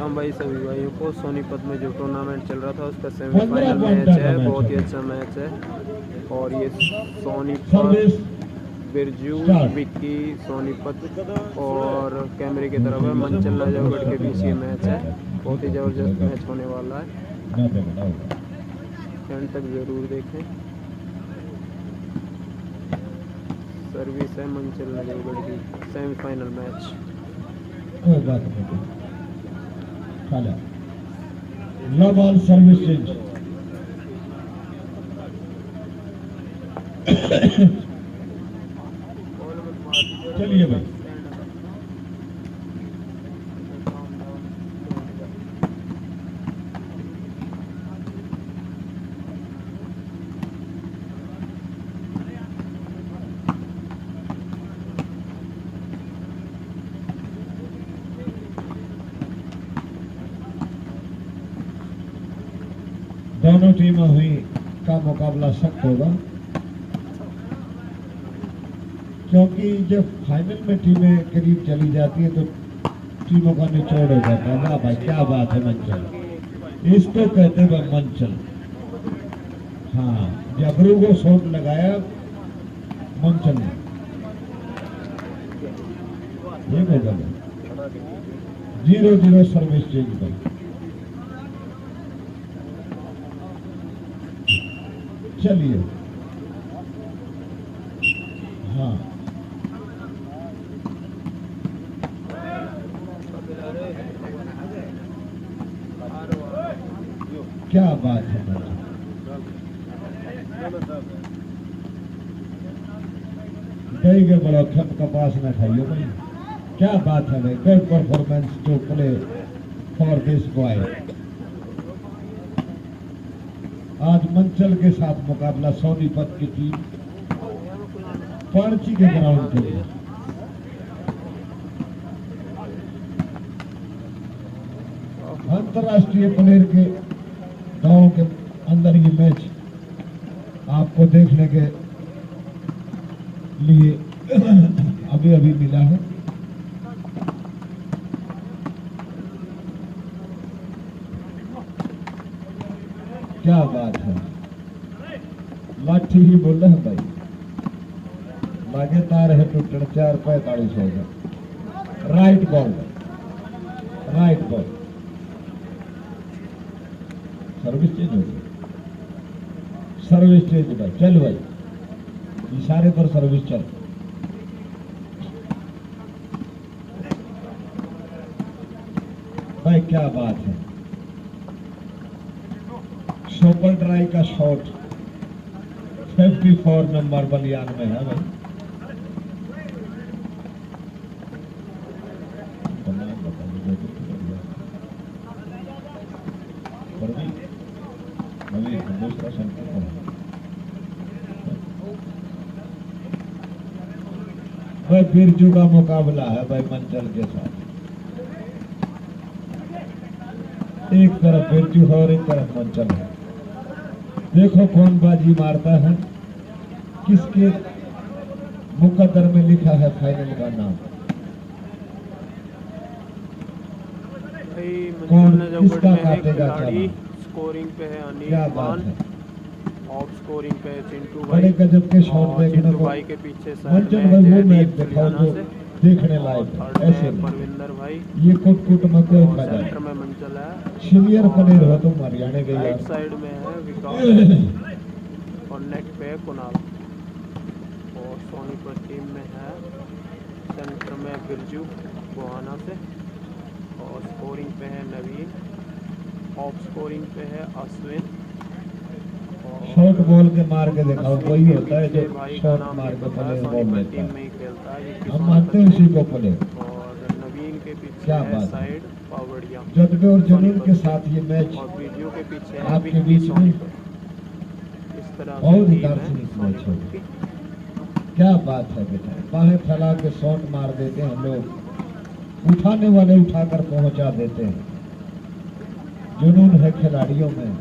राम भाई सभी भाइयों को। सोनीपत में जो टूर्नामेंट चल रहा था उसका सेमीफाइनल मैच है, बहुत ही अच्छा मैच है। और ये सोनीपत, बिरजू, विक्की, सोनीपत और कैमरे की तरफ है मंचल नजफगढ़ के बीच ये मैच है। बहुत ही ज़बरदस्त मैच होने वाला है, एंड तक ज़रूर देखें। सर्विस है मंचल नजफगढ़ की, semifinal match. Love all service change. चलिए भाई, दोनों टीमें हुई का मुकाबला सख्त होगा, क्योंकि जब फाइनल में टीमें करीब चली जाती है तो टीमों का निचोड़ हो जाता है। वाह भाई, क्या बात है मंचल, इसको कहते हैं मंचल। हाँ, जबरू को शॉट लगाया मंचल ने, ये होगा 0-0 सर्विस चेंज पर। चलिए, हाँ क्या बात है दही के बड़ा खत कपास न खाइयो भाई, क्या बात है भाई, good performance to play for this boy. आज मंचल के साथ मुकाबला सोनीपत की टीम पांची के ग्राउंड के लिए। अंतरराष्ट्रीय प्लेयर के गांव के अंदर ये मैच आपको देखने के लिए अभी अभी मिला है। क्या बात है, लाठी ही बोल रहे हैं भाई, लगातार है टूटन 4-45 हो गया। Right ball, right ball, service change हो गई, सर्विस चेंज भाई। चल भाई, इशारे पर सर्विस चल। भाई क्या बात है, सुपर ड्राई का शॉट 54 नंबर बलियान में है भाई। दूसरा सेंटर भाई, बिरजू का मुकाबला है भाई मंचल के साथ। एक तरफ बिरजू है और एक तरफ मंचल है। देखो कौन बाजी मारता है, किसके मुकद्दर में लिखा है फाइनल का नाम, कौन किसका काटेगा चाला। स्कोरिंग पे है अनिल, क्या बात है, ऑफ स्कोरिंग पे है चिंटू भाई। बड़े गजब के शॉट देखने को भाई के पीछे मंचल भाई वो मैच दिखाओ जो देखने लायक। ऐसे परविंदर भाई, ये कुट कुट में कोई फायदा सेंटर नहीं। में मंचल है, सीनियर प्लेयर हो तुम हरियाणा के राइट यार। साइड में है विकास और नेट पे है कुणाल। और सोनीपत टीम में है सेंटर में बिरजू गोहाना से, और स्कोरिंग पे है नवीन, ऑफ स्कोरिंग पे है अश्विन। शॉट बॉल के मार के दिखाओ, वही होता है जो शॉट मार के प्लेयर बॉल लेता है, हम मानते हैं उसी को प्लेयर। और नवीन के पीछे क्या है बात साइड पावड़िया, जज्बे और जुनून के साथ ये मैच और वीडियो के पीछे है आपके बीच में इस तरह बहुत ही दार्शनिक मैच हो। क्या बात है बेटा, बाहें फैला के शॉट मार देते हैं लोग, उठाने वाले उठाकर पहुंचा देते हैं। जुनून है खिलाड़ियों में,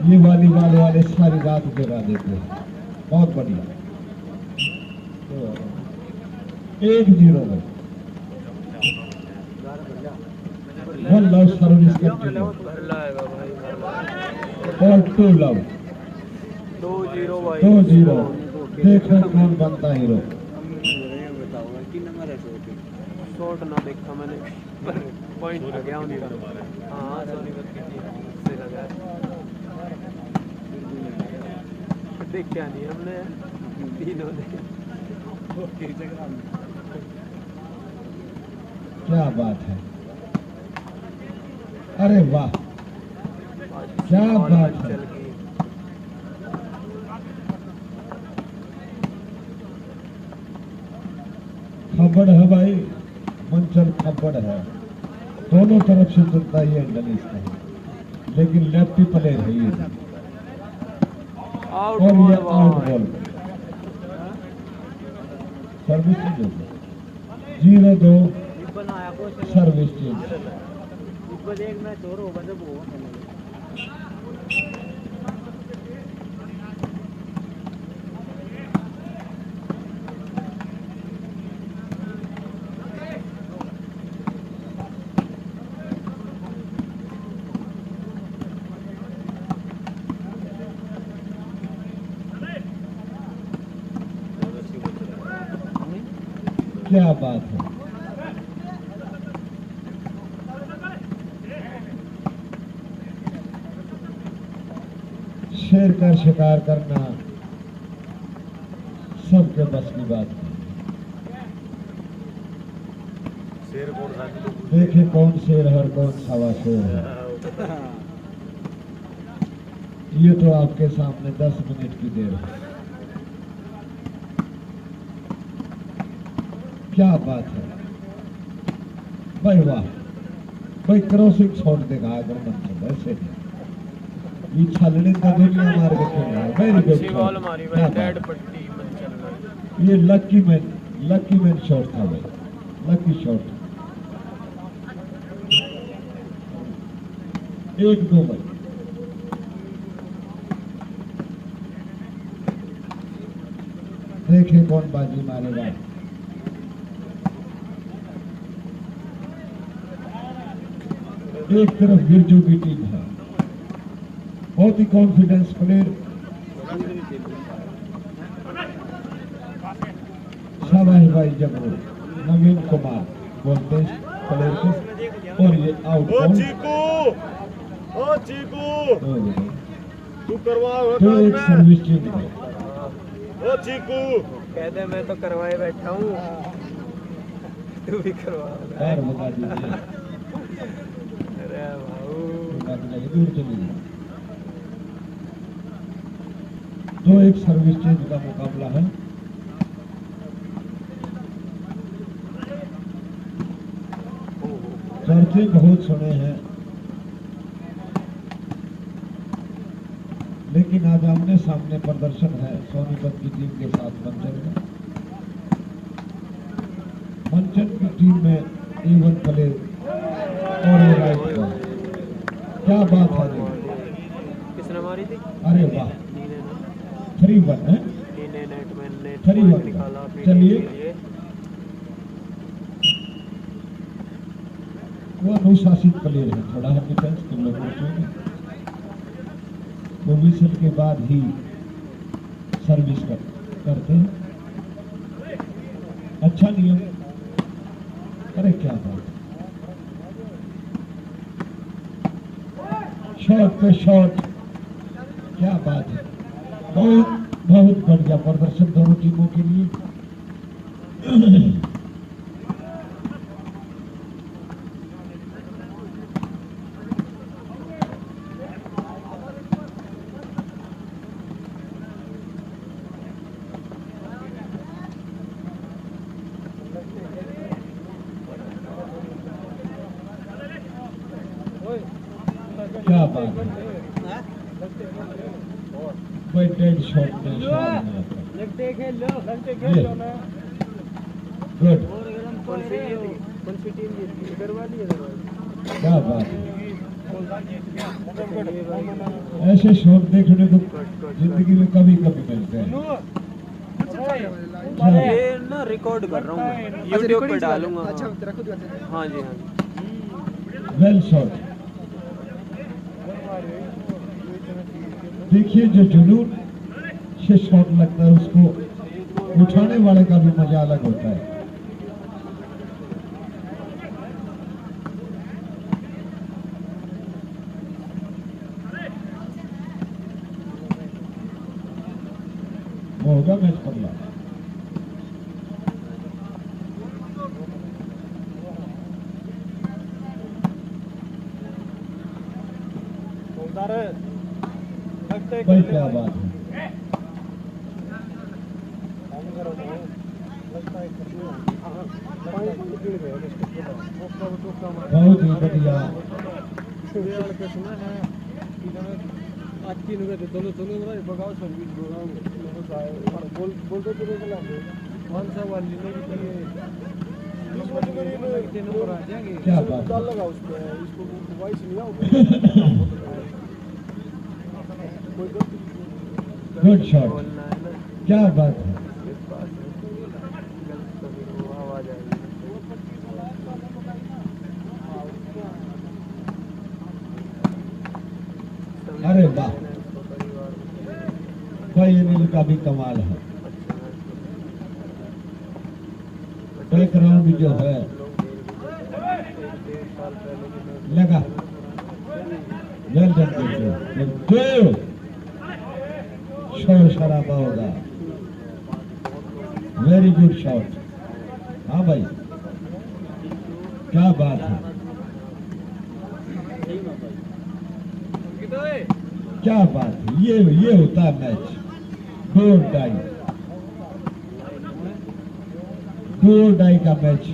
ये वॉलीबॉल वाले सारी रात जगा देते हैं। बहुत बढ़िया, 1-0 में वन लव सर्विस कंटिन्यू भर लाएगा भाई, और टू लव 2-0 भाई। 2-0। देखो कौन बनता हीरो। शॉट ना देखा मैंने पर पॉइंट आ गया उनका। हाँ सोनीपत की टीम से लगा, देखा नहीं हमने, तीनों ने। क्या बात है, अरे वाह क्या बात है। चल गई। खबर है भाई, मंचल खबर है, दोनों तरफ से चलता ही हैंडल इसका, लेकिन लेफ्टी प्लेयर है ये, आउट और ये ball out ball service change 0-2 service change. एक मैच और होगा जब वो क्या बात है, शेर का शिकार करना सबके बस की बात है। देखिए कौन शेर है और कौन सवा शेर है। ये तो आपके सामने 10 मिनट की देर है। क्या बात है भाई, वाह भाई, क्रॉसिंग शॉट देखा अगर मतलब ऐसे ये छलने का दुनिया मार के खेल रहा है। वेरी गुड अच्छी बॉल मारी भाई, डेड पट्टी मंचल में। ये लकी मैन शॉट था भाई, लकी शॉट। 1-2 भाई, देखें कौन बाजी मारेगा। एक तरफ बिरजू की टीम है, बहुत ही कॉन्फिडेंस प्लेयर, शाबाश भाई जबरू, नवीन कुमार बोलते हैं प्लेयर को, और ये आउट बॉल। तू करवा तो एक सर्विस चेंज है। ओ चीकू कहते मैं तो करवाए बैठा हूँ, तू भी करवा। और बता दीजिए, अरे भाऊ दूर चली गई। 2-1 सर्विस चेंज का मुकाबला है। चर्चे बहुत सुने हैं, लेकिन आज आमने सामने प्रदर्शन है सोनीपत की टीम के साथ मंचन में। मंचन की टीम में A1 प्लेयर और ये राइट बॉल। क्या बात है जी, किसने मारी थी? अरे वाह, नीने ने। 3-1 है, नीने नेटमैन ने 3-1 निकाला पीछे चलिए, के लिए। वो अनुशासित प्लेयर है, थोड़ा है डिफेंस तुम लोग वो विसल के बाद ही सर्विस करते हैं। अच्छा नियम, अरे क्या बात, शॉट पे शॉट, क्या बात है, बहुत बहुत बढ़िया प्रदर्शन दोनों टीमों के लिए। क्या बात है, भाई डेड शॉट में गुड, कौन सी टीम जीती? इधर वाली है, इधर वाली। क्या बात है, ऐसे शॉट देखने को जिंदगी में कभी कभी मिलते हैं। ये ना रिकॉर्ड कर रहा हूँ मैं, YouTube पे डालूंगा। हाँ जी हाँ जी। Well shot. देखिए जो जुनून से शॉट लगता है उसको उठाने वाले का भी मजा अलग होता है। वो होगा मैच पगला। भाई क्या बात है, बहुत ही बढ़िया। क्या बात गुड शॉट, क्या बात है। अरे वाह, भाई अनिल का भी कमाल है। बैकग्राउंड जो है लगा, वेल डन, शोर शराबा होगा। Very good shot. हाँ भाई क्या बात है, क्या बात है। ये होता है मैच, डू और डाई का मैच।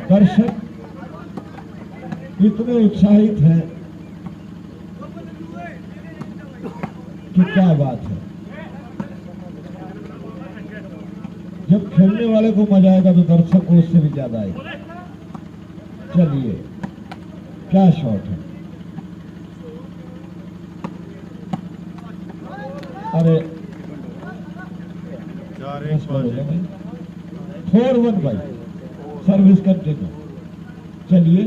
दर्शक इतने उत्साहित हैं कि क्या बात है। जब खेलने वाले को मजा आएगा तो दर्शक को उससे भी ज्यादा आएगा। चलिए क्या शॉट है। अरे 4-1 भाई, सर्विस कंटिन्यू। चलिए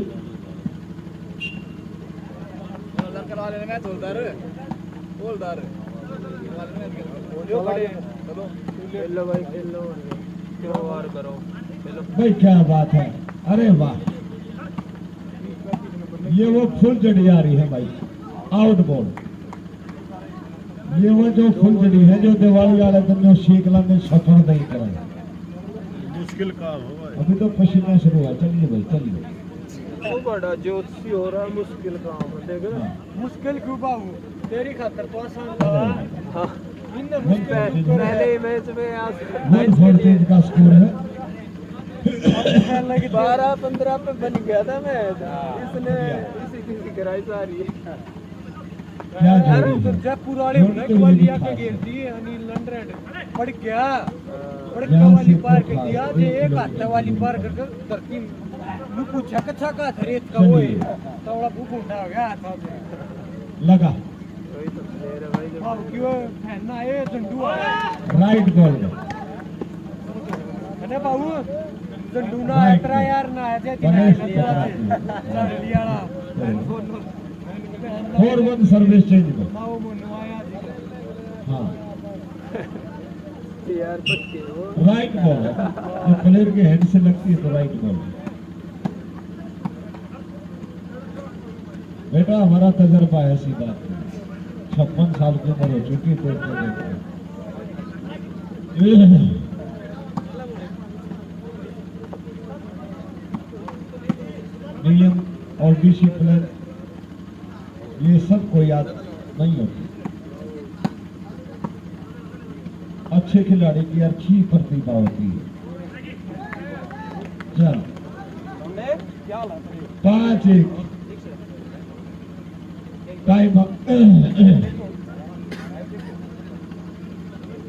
भाई क्या बात है। अरे वाह, ये वो फुल जड़ी आ रही है भाई, आउट बॉल। ये वो जो फुल जड़ी है जो दिवाली वाले दिन शीकला में सफर नहीं करा, मुश्किल काम हो भाई। अभी तो पसीना शुरू हुआ। चलिए भाई चलिए, वो बड़ा ज्योतिषी हो रहा है, मुश्किल काम है। देख रहे हो? मुश्किल क्यों बाबू, तेरी खातर तो आसान था। हाँ, इनने मुश्किल पहले मैच में आज 1-4 का स्कोर है। 12-15 पे बन गया था मैच। इसने इसी की कराई सारी है। क्या अरे जोड़ी तो है। जयपुर वाले जोड़ी ने तो ग्वालियर ये के भी गेम खास है। दी अनिल लंडन पड़ गया, पड़ यहाँ वाली से पार तो कर खास, दिया। एक जे एक किलोमीटर हाथ वाली पार दूर कर धरती नु पूछा कच्छा का रेत का वो चलिए। तवड़ा भूख उठा गया हाथ से। लगा वही तो प्लेयर है भाई। बाबू क्यों फैन ना आए झंडू आया राइट बॉल में। अरे बाबू झंडू ना Right. इतना यार ना आया जे गणेश दिया पकड़ा लियाला 4-1 सर्विस चेंज में। माओ मनो आया हाँ यार पक्के वो राइट बॉल है, जब प्लेयर के हेड से लगती है तो राइट बॉल। बेटा हमारा तजर्बा है, ऐसी बात नहीं। 56 साल की उम्र हो चुकी, देखते देखते। नियम और डिसिप्लिन ये सबको याद नहीं होती। अच्छे खिलाड़ी की अच्छी प्रतिभा होती है। चल 5-1 टाइम अप।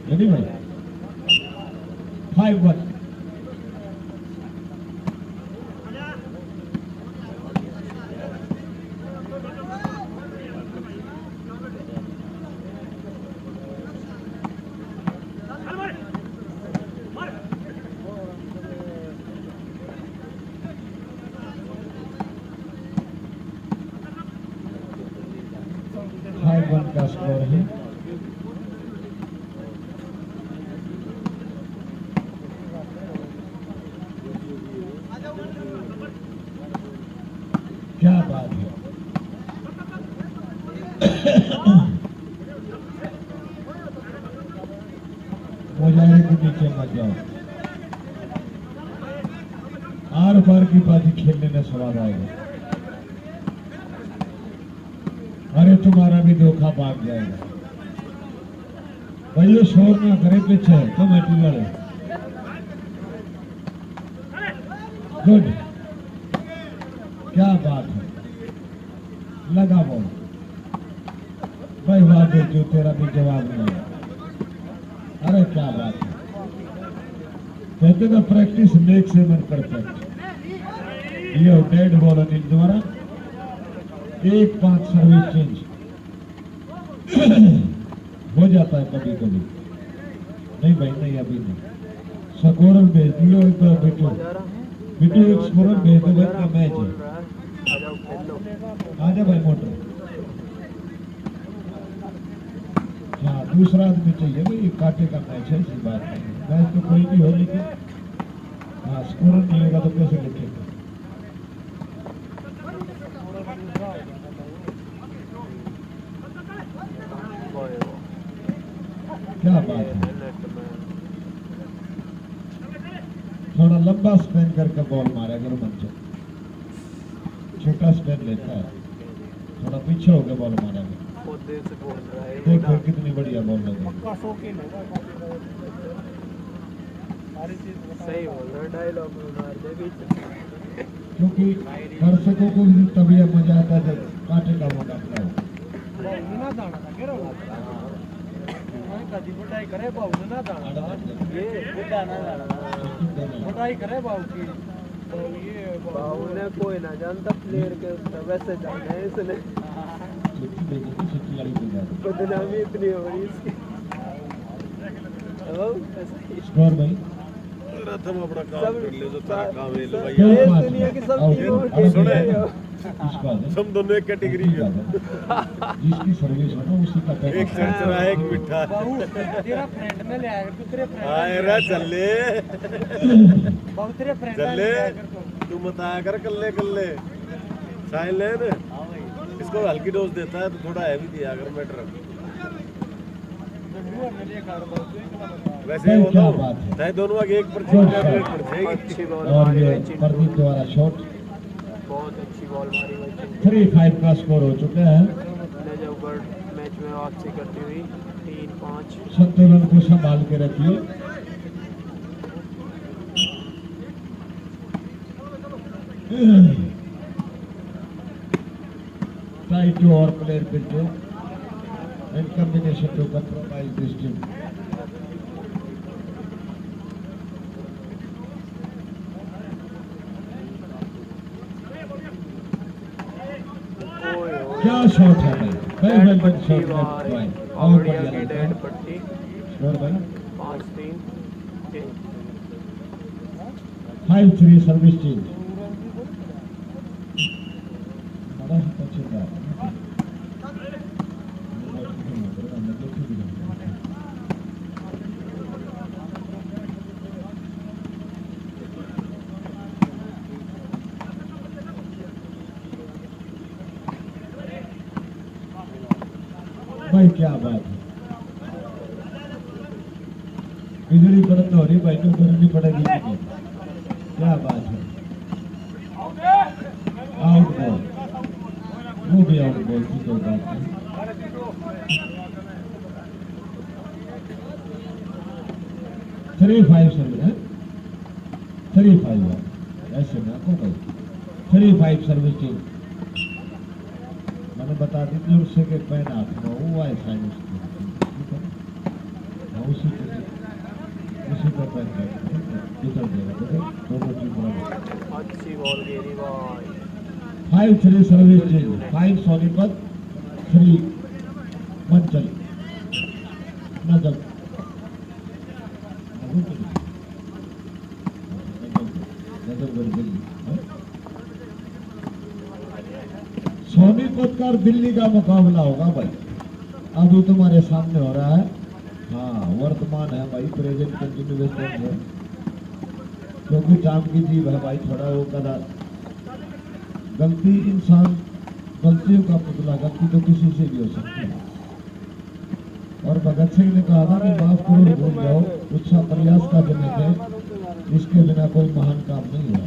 रेडी भाई, 5-1। स्कोर है। क्या बात है। मुजाहिर के नीचे मत जाओ। आर पार की बाजी खेलने में स्वाद आएगा। अरे तुम्हारा भी धोखा भाग जाएगा। भाई ये शोर ना करे पीछे तो मटेरियल है। गुड, क्या बात है, लगा बॉल। भाई वाह जो तेरा भी जवाब नहीं है। अरे क्या बात है, कहते ना practice makes a man perfect. ये डेड बॉल अनिल द्वारा 1-5 सर्विस चेंज हो जाता है कभी कभी। नहीं भाई नहीं, अभी नहीं। स्कोरर भेज दियो एक बार बेटो, बेटो एक स्कोरर भेज दो भाई का मैच है। आजा भाई मोटर। हाँ दूसरा आदमी चाहिए भाई, काटे का मैच है, ऐसी बात नहीं। मैच तो कोई भी हो लेकिन हाँ स्कोरर नहीं होगा तो कैसे लिखेगा। क्या बात है, थोड़ा लंबा स्पेन करके बॉल मारा करो मंचो। छोटा स्पेन लेता है, थोड़ा पीछे होकर बॉल मारा करो। देख फिर कितनी बढ़िया बॉल लगी। सही बोल रहा, डायलॉग में मार दे बीच। क्योंकि दर्शकों को भी तभी मजा आता है जब कांटे का मौका मिला हो। मिठाई करे बाबू ना दाना, ये बुढ़ा ना दाना मिठाई करे बाबू की। तो ये बाबू ने कोई ना जानता प्लेयर के उसका, वैसे जाना है इसने। बदनामी इतनी हो रही इसकी। स्कोर भाई तुम अपना काम कर ले, जो तेरा काम है लो भाई। क्या ये बात दुनिया है। की सब और टीमों अरे के सुने, लिए हो। इसका है। तुम दोनों एक कैटेगरी ठीक है। है। जिसकी सर्विस है ना उसी का एक पैसा। चरचरा एक मिठा। बाबू तेरा फ्रेंड ने ले आया, तू तेरे फ्रेंड आए रे चले बाबू तेरे फ्रेंड चले, तू मत आया कर कल्ले कल्ले। साइलेंट इसको हल्की डोज देता है तो थोड़ा हैवी दिया अगर मैटर। वैसे ही क्या होता बात है। चाहे दोनों आगे एक पर Good shot। पड़ जाएगी। अच्छी बॉल और मारी ये भाई चिंटू, प्रदीप द्वारा शॉट। बहुत अच्छी बॉल मारी भाई चिंटू 3-5 का स्कोर हो चुका है। ने। जब वर्ल्ड मैच में वापसी करती हुई 3-5। संतुलन को संभाल के रखिए। Try to our player picture and combination to compromise this team. ओए ओए, क्या शॉट है भाई, वेल वेल डन पट्टी शॉट मारी, लेफ्ट और आवड़िया बढ़िया की लगता डेड है। पट्टी। स्कोर भाई 5-3 5-3 सर्विस चेंज। बड़ा ही पसंद है। भाई क्या बात है, बिजली बंद हो रही भाई, तो करनी पड़ेगी कि नहीं? क्या बात है, आउट बॉल, वो भी आउट बॉल की कोई बात नहीं। थ्री फाइव सर्विस है, 3-5 ऐसे ना को भाई 3-5 सर्विस टीम। मैंने बता दी थी उससे के पैन हाथ में वो आए साइन उसकी, ठीक है ना, उसी का पैन निकल देगा, दोनों टीम बराबर। अच्छी बॉल गेरी भाई। 5-3 सर्विस चेंज, 5 सोनीपत, 3 मंचल। नजर सोनीपत का और दिल्ली का मुकाबला होगा भाई। अभी तुम्हारे सामने हो रहा है। हाँ वर्तमान है भाई, प्रेजेंट कंटिन्यूअस टेंस है, क्योंकि जाम की जीव है भाई, थोड़ा वो कदा गलती, इंसान गलतियों का पुतला, गलती तो किसी से भी हो सकती है। और भगत सिंह ने कहा था कि माफ करो भूल जाओ, उत्साह प्रयास का जनक है, इसके बिना कोई महान काम नहीं हुआ।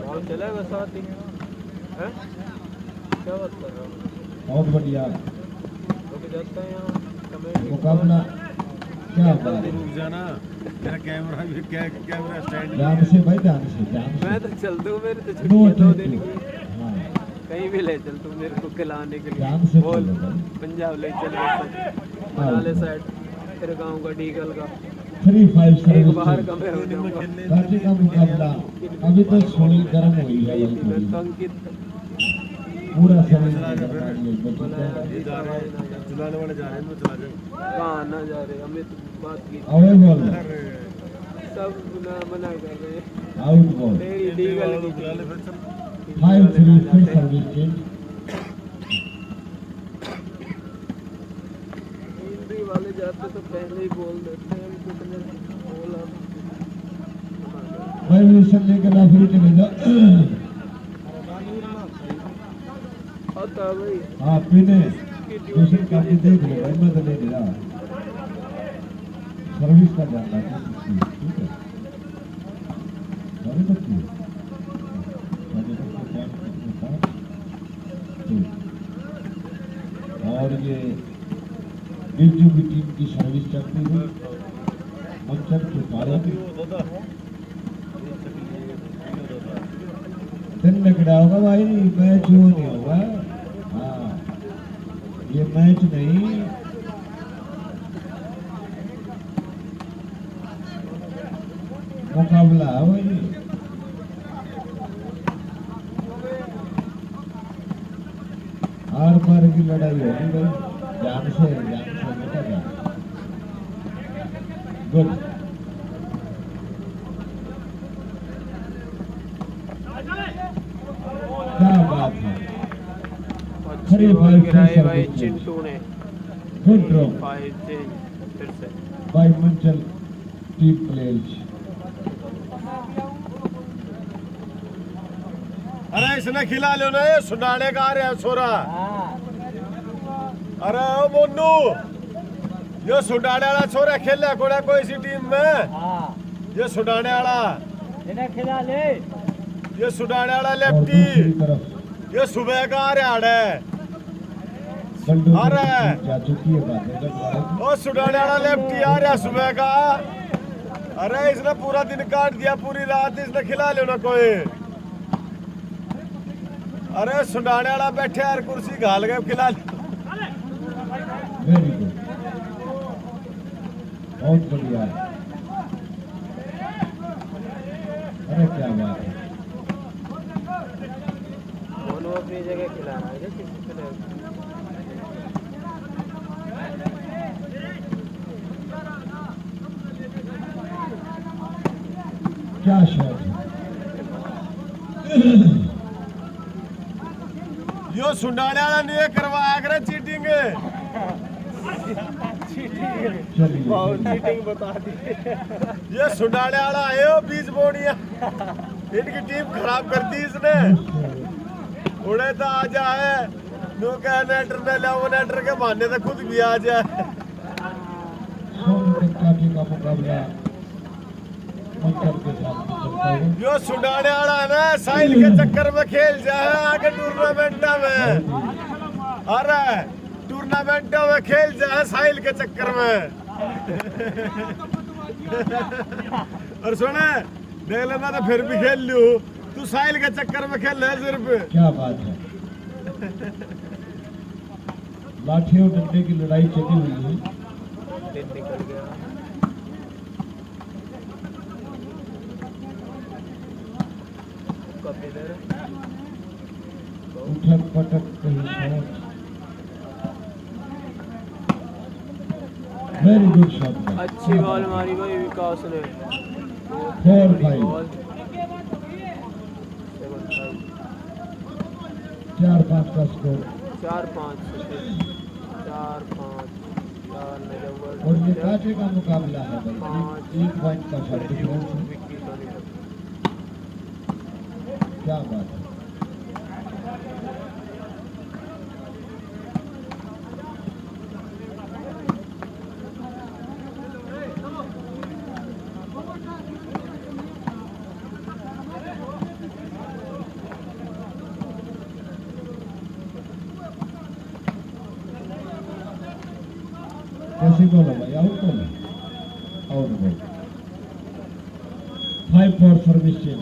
और चला है बरसात ही हैं? क्या बात कर रहा हूँ? बहुत बढ़िया तो जाता है यहाँ कमेटी मुकाबला, क्या बात है। रुक जाना, मेरा कैमरा भी कैमरा स्टैंड ध्यान से भाई, ध्यान से मैं तो चल दूँ, मेरे तो नो छुट्टी है 2 दिन टेक। की, हाँ कहीं भी ले चल तू मेरे को खिलाने के ध्यान लिए। से बोल खेलो भाई। पंजाब ले चल मनाले साइड, फिर गाँव का डीगल का 3-5 एक बाहर सर्विस का मैं हो जाऊंगा। काफी का मुकाबला अभी तो सोई गर्म हुई है भाई, मैं थोड़ी। तो अंकित पूरा शरीर में गर्मानी है, बच्चे ये जा रहे हैं, चलाने वाले जा रहे हैं, मैं चला जाऊँ। कहाँ ना जा रहे, हमें तो बात की अवे बॉल, अरे सब मना कर रहे हैं। आउट बॉल, तेरी डीगल की चला ले फिर चल। 5-3 फिर सर्विस चेंज। हिंदी वाले जाते तो पहले ही बोल देते हैं, कितने बोला भाई मिशन लेकर ना फिर चले जाओ। होता भाई। हाँ पीने दूसरी काफी देख लो भाई, मैं तो नहीं दे रहा, सर्विस का ध्यान रखना, ठीक है। सारी बच्ची और ये बिरजू की टीम की सर्विस चलती हुई मंचन के पारे दिन निकला होगा भाई, मैच वो नहीं होगा। हाँ ये मैच नहीं, मुकाबला है भाई। आर पार की लड़ाई होगी भाई, जान से बेटा जान। गुड, क्या बात है, अच्छी बॉल गिराई भाई चिंटू ने। गुड ड्रॉ 5 चेंज फिर से। बाय मंचल टीम प्लेयर्स। अरे इसने खिला लो ना, ये सुनाने का आ रहा है छोरा। अरे ओ मोनू, ये सुनाने वाला छोरा खेला कोड़ा कोई सी टीम में, ये सुनाने वाला, इन्हें खिला ले। ये सुनाने वाला और लेफ्टी, दूसरी तरफ ये सुबह का आ रहा है। बल्डू आ रहा है। जा चुकी है बात, ओ सुनाने वाला लेफ्टी आ रहा सुबह का। अरे इसने पूरा दिन काट दिया, पूरी रात इसने खिला लो ना कोई। अरे सुनाने वाला बैठे यार, कुर्सी घाल गए, खिला लो। वेरी गुड, बहुत बढ़िया। अरे क्या बात है, दोनों अपनी जगह खिला रहा है किसी तरह। क्या शॉट है। यो सुनाने वाला नहीं करवाया करे चीटिंग। चलिए बहुत चीटिंग बता दी। ये सुनाने वाला है यो बीज बोनिया, इनकी टीम खराब कर दी इसने। उड़े तो आ जाए, नो कह नेटर ने लिया, वो नेटर के बहाने तो खुद भी आ जाए। काठी का मुकाबला मंचल के साथ चलता है। यो सुनाने वाला है ना, साहिल के चक्कर में खेल जाए आगे टूर्नामेंट में। अरे टूर्नामेंट में खेल जाए साहिल के चक्कर में। और सुने देख लेना तो फिर भी खेल लू, तू साहिल के चक्कर में खेल रहे सिर्फ। क्या बात है, लाठियों डंडे की लड़ाई चली हुई है। दिन निकल गया। कपिलर उठक पटक कहीं शॉट, वेरी गुड शॉट। अच्छी बॉल मारी भाई विकास ने। 4-5, बॉल 7-5। 4-5 का स्कोर 4-5 4-5 और ये कांटे का मुकाबला है भाई, 1 पॉइंट का फर्क डिफरेंस है। विक्की सोनीपत। क्या बात है। कैसी बॉल है भाई, आउट बॉल है, out ball. 5 for service change.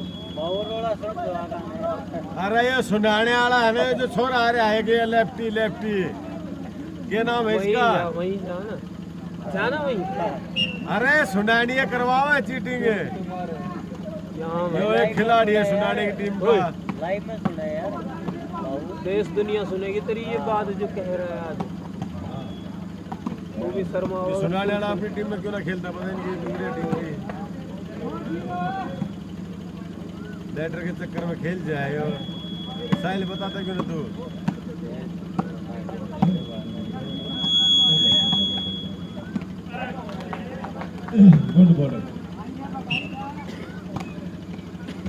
अरे ये सुनाने वाला है ना, जो छोरा आ रहा है कि लेफ्टी लेफ्टी, क्या नाम है वही इसका? वही जाना जाना वही अरे सुनानी है, करवाओ है चीटिंग है। यहाँ जो एक खिलाड़ी है सुनाने की टीम का। लाइव में सुना यार देश दुनिया सुनेगी तेरी ये बात जो कह रहा है आज। वो भी शर्मा ये सुनाने वाला अपनी टीम में क्यों ना खेलता, पता नहीं दूसरी टीम की लेटर के चक्कर में खेल जाए। और साहिल बताता क्यों ना तू? Good bowler.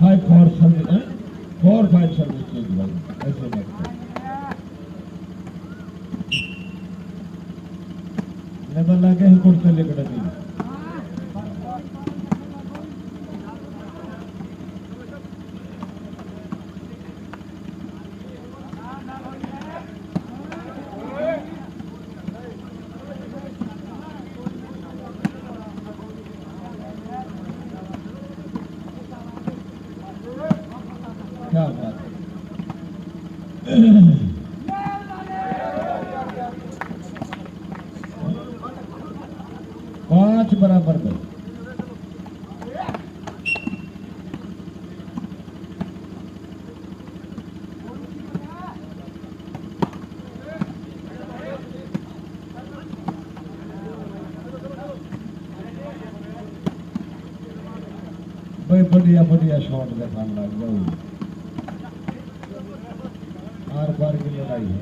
5 for service, 4-5 service change भाई, ऐसे मत कर। लेबर लागे हैं कुर्ते लेकर नहीं। क्या बात है। 5 बराबर में। भाई बढ़िया बढ़िया शॉट दिखाने लग जाओ। आर पार की लड़ाई है।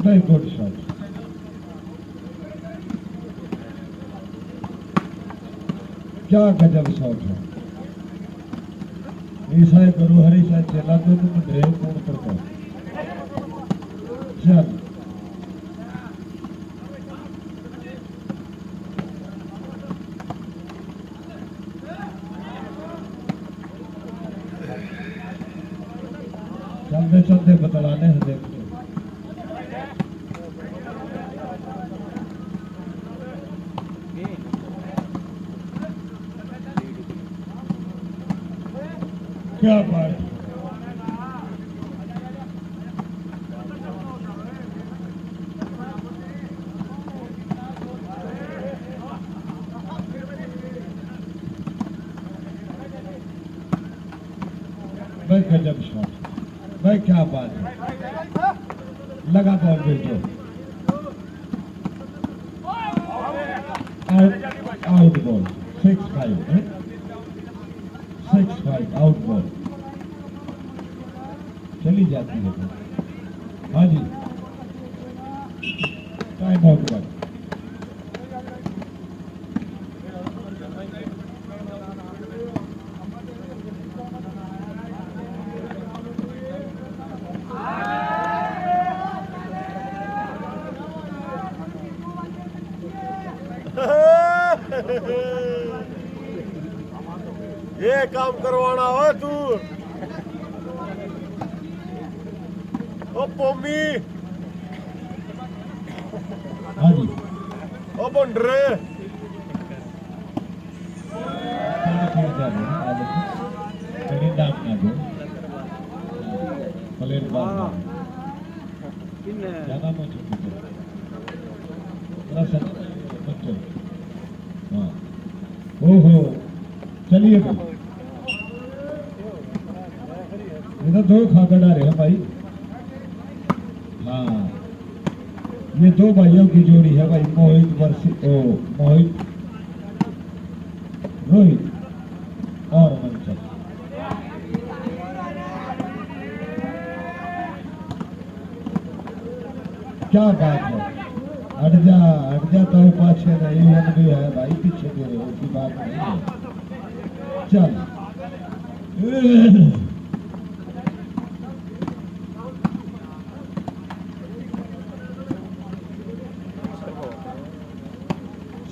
Very good shot. क्या गजब शॉट है। ईसाई गुरु हरि सा चला तो तुम ढेर कौन करता। चल चलते चलते बतलाने हैं देखते। क्या बात। भाई गजब शॉट भाई, क्या बात है। लगा बॉल भेजो। आउट बॉल 6-5 6-5 आउट बॉल चली जाती है। हाँ जी टाइम आउट बॉल। ये काम करवाना हो तू। ओ पोमी, हाँ जी ओ बंडरे, प्लेट बार किन्ने ज्यादा मत थोड़ा सा बच्चों। हाँ वो ओहो चलिए भाई, ये तो 2 खाकर आ रहे हैं भाई। हाँ ये 2 भाइयों की जोड़ी है भाई, मोहित मोहित रोहित और मंचल। क्या बात है, हट जा तो पाछे नहीं, वन भी है भाई, पीछे तेरे की बात नहीं है। चल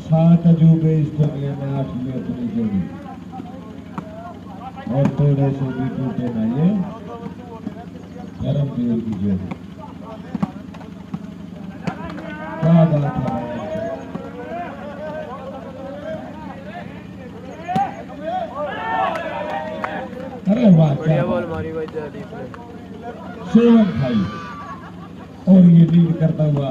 सात अजूबे इस दुनिया में, 8वीं अपनी जोड़ी, और थोड़े से भी टूटे ना ये धर्मवीर की जोड़ी। क्या बात है, अरे वाह, बढ़िया बॉल मारी भाई जयदीप ने। 7 भाई, और ये लीड करता हुआ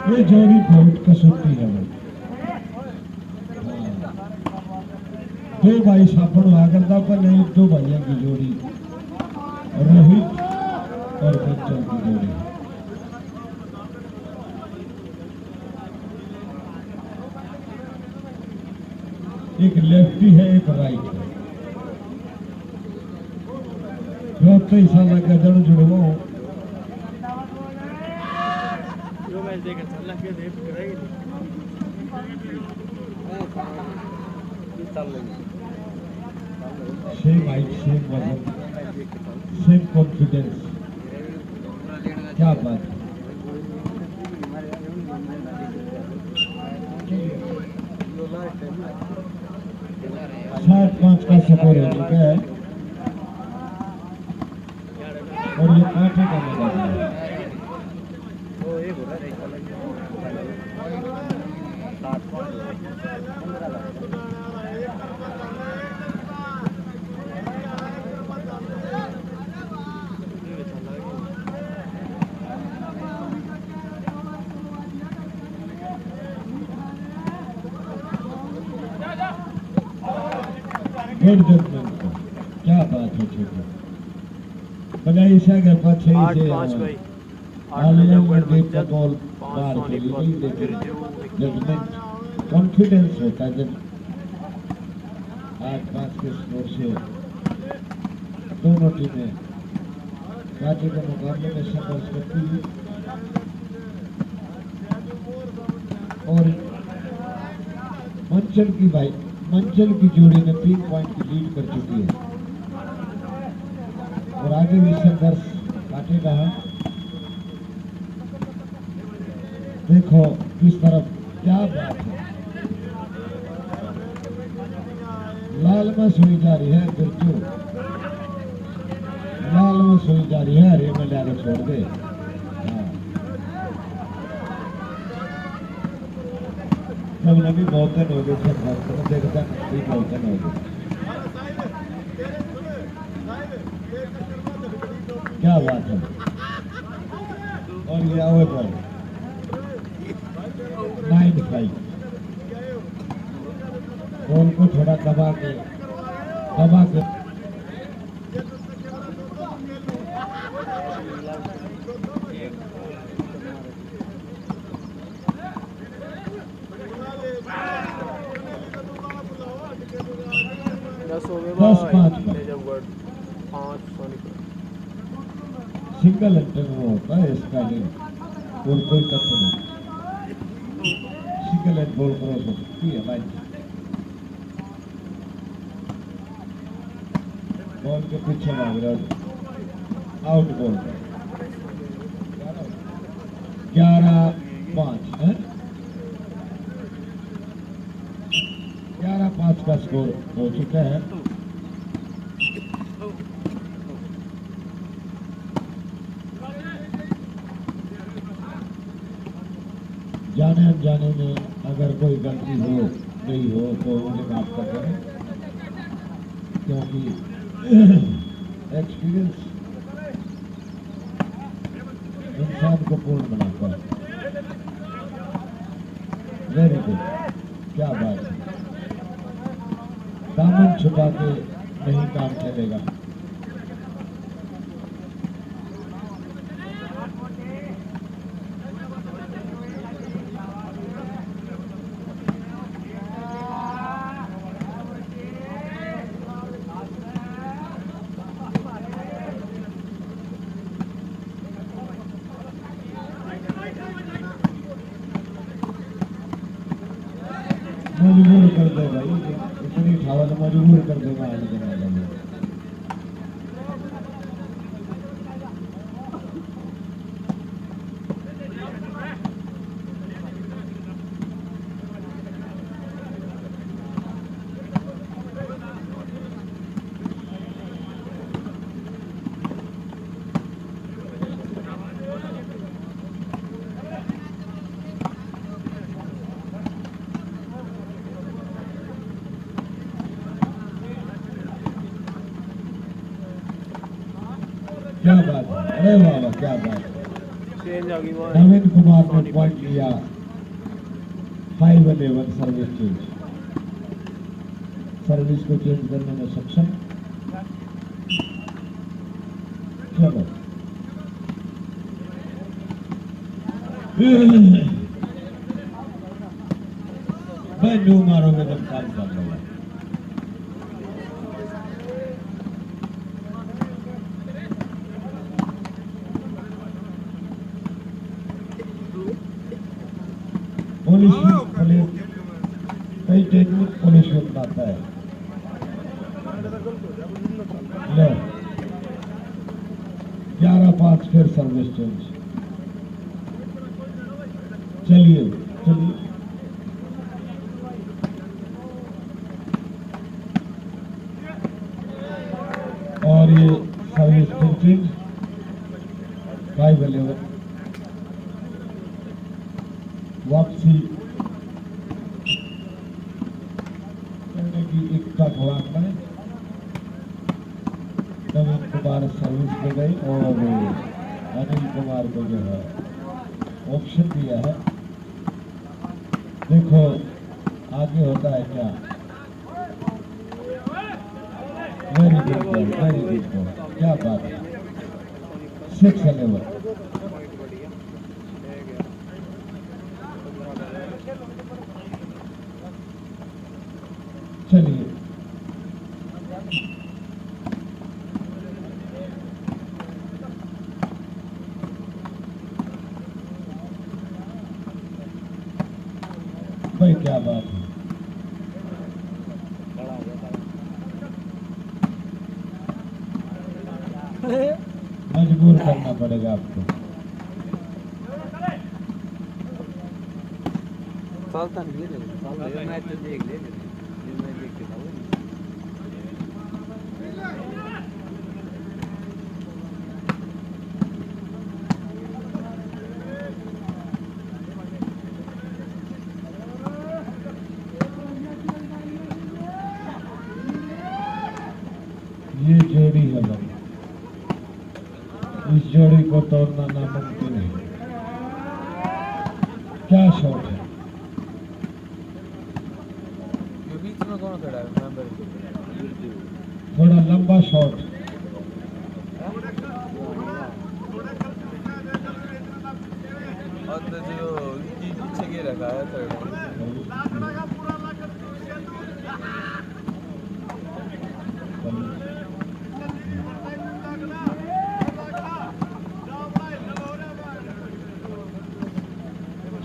ये जोड़ी बहुत कसूती है भाई। 2 भाई सापड़ हुआ करता, पर नहीं 2 भाइयों की जोड़ी, रोहित और बच्चों की जोड़ी। एक लेफ्टी है, एक राइट है। तो ऐसा लगा जड़ जुड़वा जो मैच देख चल के देख करेगी सेम हाइट, सेम वजन, सेम कॉन्फिडेंस। क्या बात है, 7-5 का स्कोर हो चुका है, और ये कांटे का मैदान है। गुड जजमेंट, क्या बात है छोटे बनाई से अगर पछे 8-5 भाई। बॉल बाहर चली गई, लेकिन जजमेंट कॉन्फिडेंस होता है जब 8-5 के स्कोर से दोनों टीमें कांटे के मुकाबले में संघर्ष करती हुई, और मंचल की जोड़ी ने 3 पॉइंट की लीड कर चुकी है, और आगे भी संघर्ष काटेगा। देखो किस तरफ, क्या बात है, लाल में सोई जा रही है बिरजू, लाल में सोई जा रही है, हरे में जाकर छोड़ दे। जब नबी बहुत दिन हो गए थे, देखता नहीं बहुत दिन हो गए। क्या बात है, और ये आवे बॉल 9-5, बॉल को थोड़ा दबा के सिंगल एंटर में होता है इसका लिंक, और कोई तत्व नहीं, सिंगल एंड बॉल क्रॉस हो सकती है लाइन, बॉल के पीछे भाग रहा, आउट बॉल 11-5 है, 11-5 का स्कोर हो चुका है। जाने अनजाने में अगर कोई गलती हो गई हो तो मुझे माफ कर दें, क्योंकि एक्सपीरियंस इंसान को पूर्ण बनाता है। वेरी गुड, क्या बात है। दामन छुपा के नहीं काम चलेगा। मजबूर कर दे भाई, इतनी ठावा तो मजबूर कर देगा आज के मैदान में। क्या बात है, अरे वाह वाह, क्या बात है। चेंज आ गई वो नवीन कुमार ने पॉइंट लिया। 5-11 सर्विस चेंज, सर्विस को चेंज करने में सक्षम। चलो भाई, न्यू मारोगे तब काम कर रहा। पुलिस कई टेक्निक पुलिस को बताता है। लो 11-5 फिर सर्विस चेंज। चलिए चलिए, और ये सर्विस चेंज 5-11 वापसी करने की इच्छा खुराक में नवीन कुमार सर्विस पे गई और अनिल कुमार को जो है ऑप्शन दिया है। देखो आगे होता है क्या। Very good ball, very good ball, क्या बात है। 6-11 चलिए भाई, क्या बात है। मजबूर करना पड़ेगा आपको। सावधान ये ले, सावधान मैच तो देख ले, मैं देख के था। ये जोड़ी है भाई, इस जोड़ी को तोड़ना नामुमकिन है। क्या शॉट है। ये बीच में कौन खड़ा है? मेंबर थोड़ा लंबा शॉट। और तो जो पीछे के रखा है थर्ड।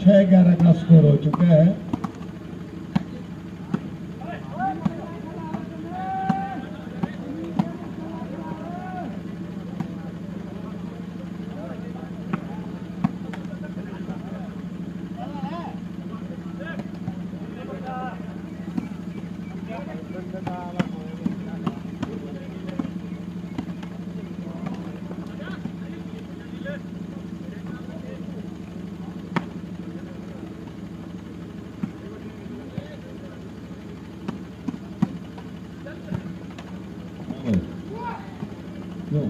छह 11 का स्कोर हो चुका है। क्यों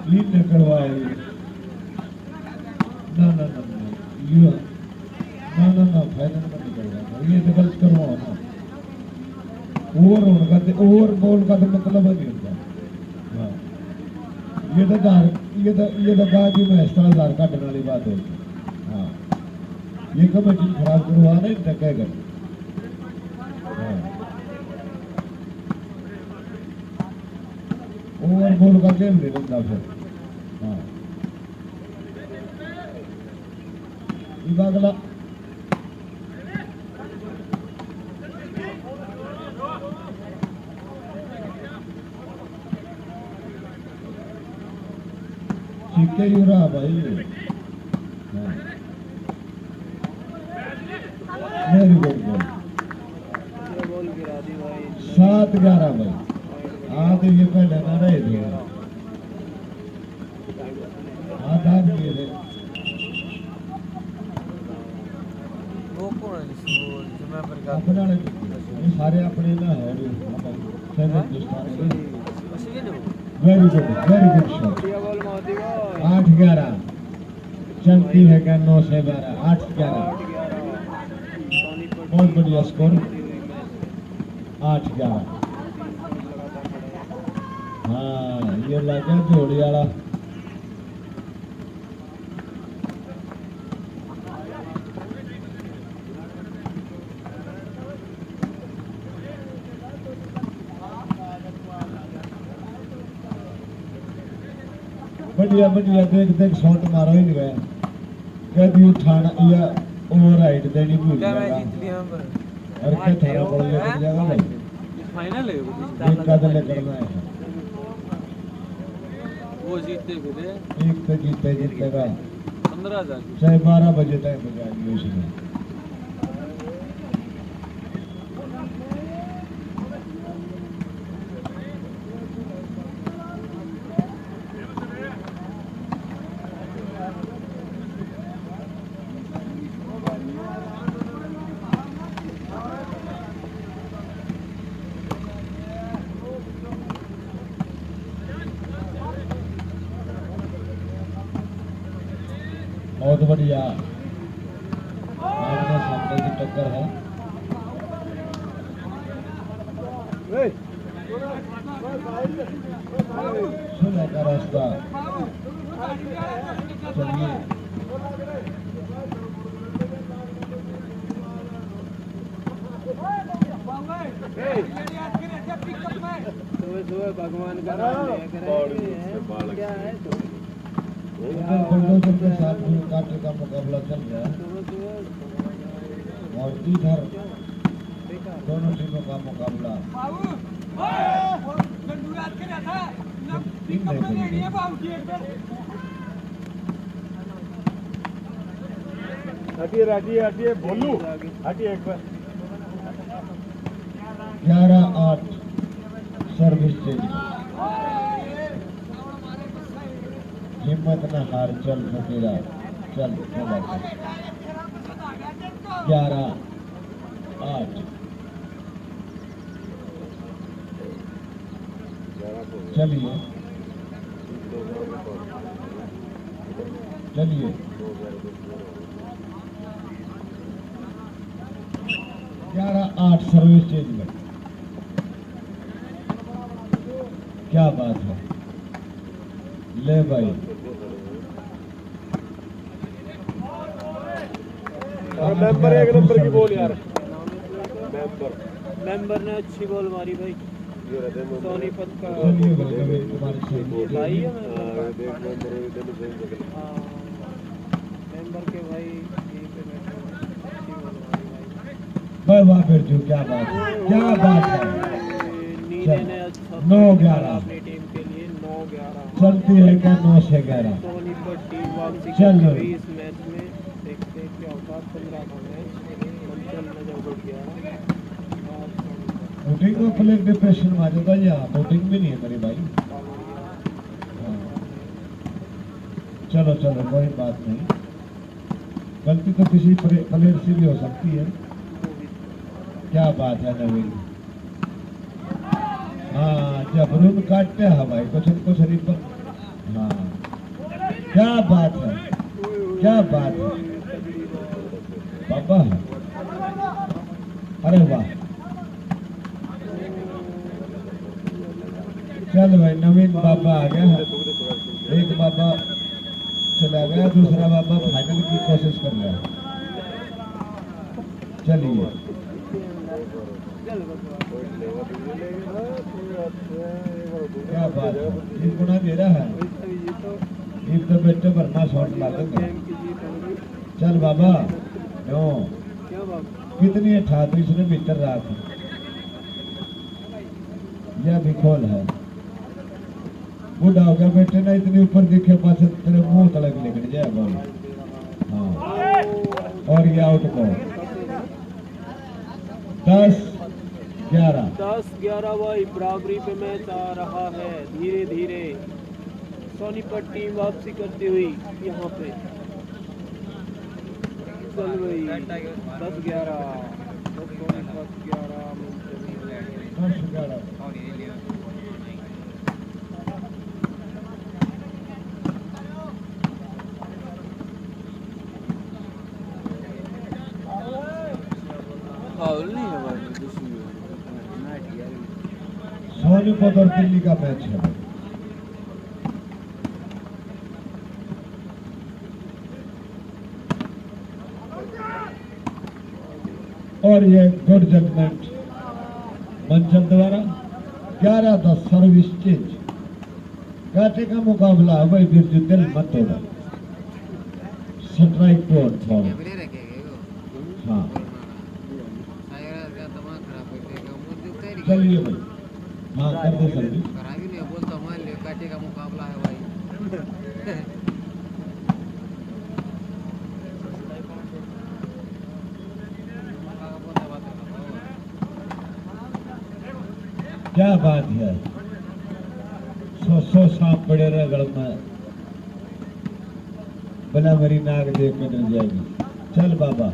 लीड ने करवाए? ना ना ना, ओवर होने का ओवर बॉल का तो मतलब नहीं होता। हाँ ये तो दार ये तो गाजी में इस तरह दार काटने वाली बात होती। हाँ ये कमेटी खराब करवा नहीं तो क्या करें। हाँ ओवर बॉल का गेम नहीं बनता फिर। हाँ ये अगला सीखे ही रहा भाई। हाँ वेरी गुड बॉल। बॉल गिरा दी भाई। 7-11 भाई। हाँ तो ये पहले ना रहे थे। हाँ दाग दिए थे। वो कौन है जिसको मैं पर अपने वाले ये सारे अपने ना है सब हिंदुस्तान के। उसी के लो वेरी गुड शॉट। बढ़िया बॉल मोदी भाई। 8-11 चलती है क्या 9-12 8-11 सोनीपत बहुत बढ़िया स्कोर 8-11। हाँ ये लगा जोड़ी वाला। बढ़िया बढ़िया देख शॉट मारो ही नहीं गया। कभी उठाना या ओवर राइट देनी भूल क्या मैं जाएगा। जीत लिया पर और क्या थारा पड़ गया जाएगा भाई। फाइनल है एक कदम करना है। वो जीतते फिर एक तो जीतेगा 15,000 चाहे 12 बजे तक बजाएंगे उसमें। बहुत बढ़िया आमने सामने की टक्कर है। सुलह का रास्ता। चलिए सुबह भगवान का नाम लिया करेंगे। क्या है तो उधर बुलडोजर के साथ भी काटे का मुकाबला चल रहा है और इधर दोनों टीमों का मुकाबला। हटिए भोलू हटिए एक बार। 11-8 सर्विस चेंज। हिम्मत न हार चल फकीरा चल 11-8 चलिए चलिए 11-8 सर्विस चेंज में। क्या बात है ले भाई। मेंबर 1 नंबर की बॉल यार। मेंबर ने अच्छी बॉल मारी भाई। सोनीपत का चलिए भाई कबीर कुमार सिंह भाई है मेंबर के भाई यहीं पे बैठे हैं। अच्छी बॉल मारी भाई। वाह फिर जो क्या बात है। नीले ने अच्छा 9-11 अपनी टीम के लिए 9-11 चलती है क्या 9-11। सोनीपत टीम वापसी चल कर गई इस मैच में। देखते हैं क्या होता है। 15 का मैच मंचल नजर बढ़ गया। वोटिंग को प्लेयर डिप्रेशन में आ जाता है। यहाँ वोटिंग भी नहीं है मेरी भाई। हाँ। चलो कोई बात नहीं। गलती तो किसी प्लेयर से भी हो सकती है। क्या बात है नवीन। हाँ जबरून काटते हैं भाई कुछ रिपर। हाँ क्या बात है बाबा। अरे वाह चल भाई नवीन बाबा आ गया है। एक बाबा चला गया, दूसरा बाबा फाइनल की कोशिश कर रहा है। चलिए क्या बात है, ये गुना दे रहा है, ये तो बेटे भरना शॉट ला देंगे। चल बाबा नो कितनी 38 मीटर रहा था, यह भी खोल है। बूढ़ा हो गया बेटे ना, इतनी ऊपर दिखे पास तेरे मुंह तलक निकल जाए बॉल। हाँ और ये आउट बॉल। 10-11 10-11 भाई बराबरी पे मैच आ रहा है। धीरे धीरे सोनीपत टीम वापसी करती हुई यहाँ पे। चल भाई 10-11 सोनीपत और दिल्ली का मैच है। और ये गुड जजमेंट मंचल द्वारा। 11-10 सर्विस चेंज। काटे का मुकाबला है भाई, बिरजू दिल मत तोड़ा। Strike to ball. हाँ चलिए भाई, हाँ कर दो सर्विस। बोलता मान ले काटे का मुकाबला है भाई। क्या बात है, 100 सांप पड़े रहे गल में, भला मेरी नाक देख के डर जाएगी। चल बाबा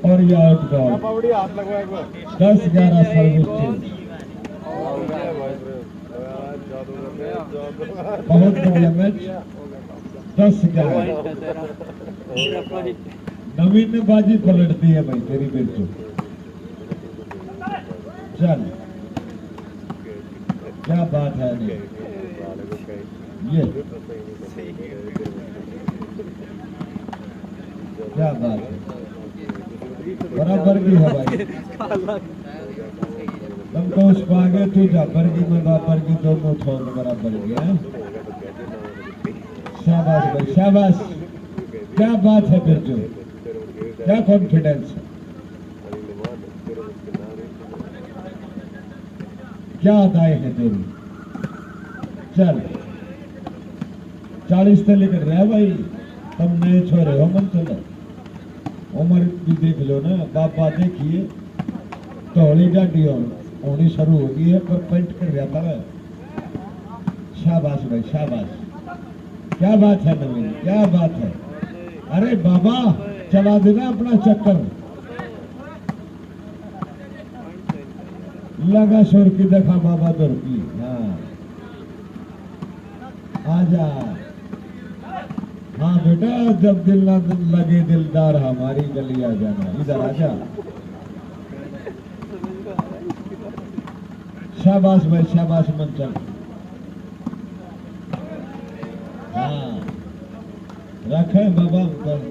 और ये आउट बॉल। 10-11 service change. बहुत बढ़िया मैच। 10-11 नवीन ने बाजी पलट दी है भाई तेरी बिरजू। चल क्या बात है ये, क्या बात है, बराबर की है भाई। तुमको उस पागे तू जाबर की मैं बाबर की, दोनों छोड़ बराबर की है। शाबाश भाई शाबाश, क्या बात है बिरजू, क्या कॉन्फिडेंस है, क्या अदाएं हैं तेरी। चल 40 से लेकर रहा भाई, तुम नए छोरे हो मन। चलो उम्र भी देख लो ना, बाबा देखिए तोड़ी डाडी होनी शुरू हो गई है, पर पेंट कर रहा था। शाबाश भाई शाबाश, क्या बात है नवीन, क्या बात है। अरे बाबा चला देना अपना चक्कर, लगा शोर की देखा बाबा दौड़ की। हाँ आजा, हाँ बेटा जब दिल ना लगे दिलदार हमारी गली आ जाना, इधर आजा। शाबाश भाई शाबाश मंचल। हाँ रखे बाबा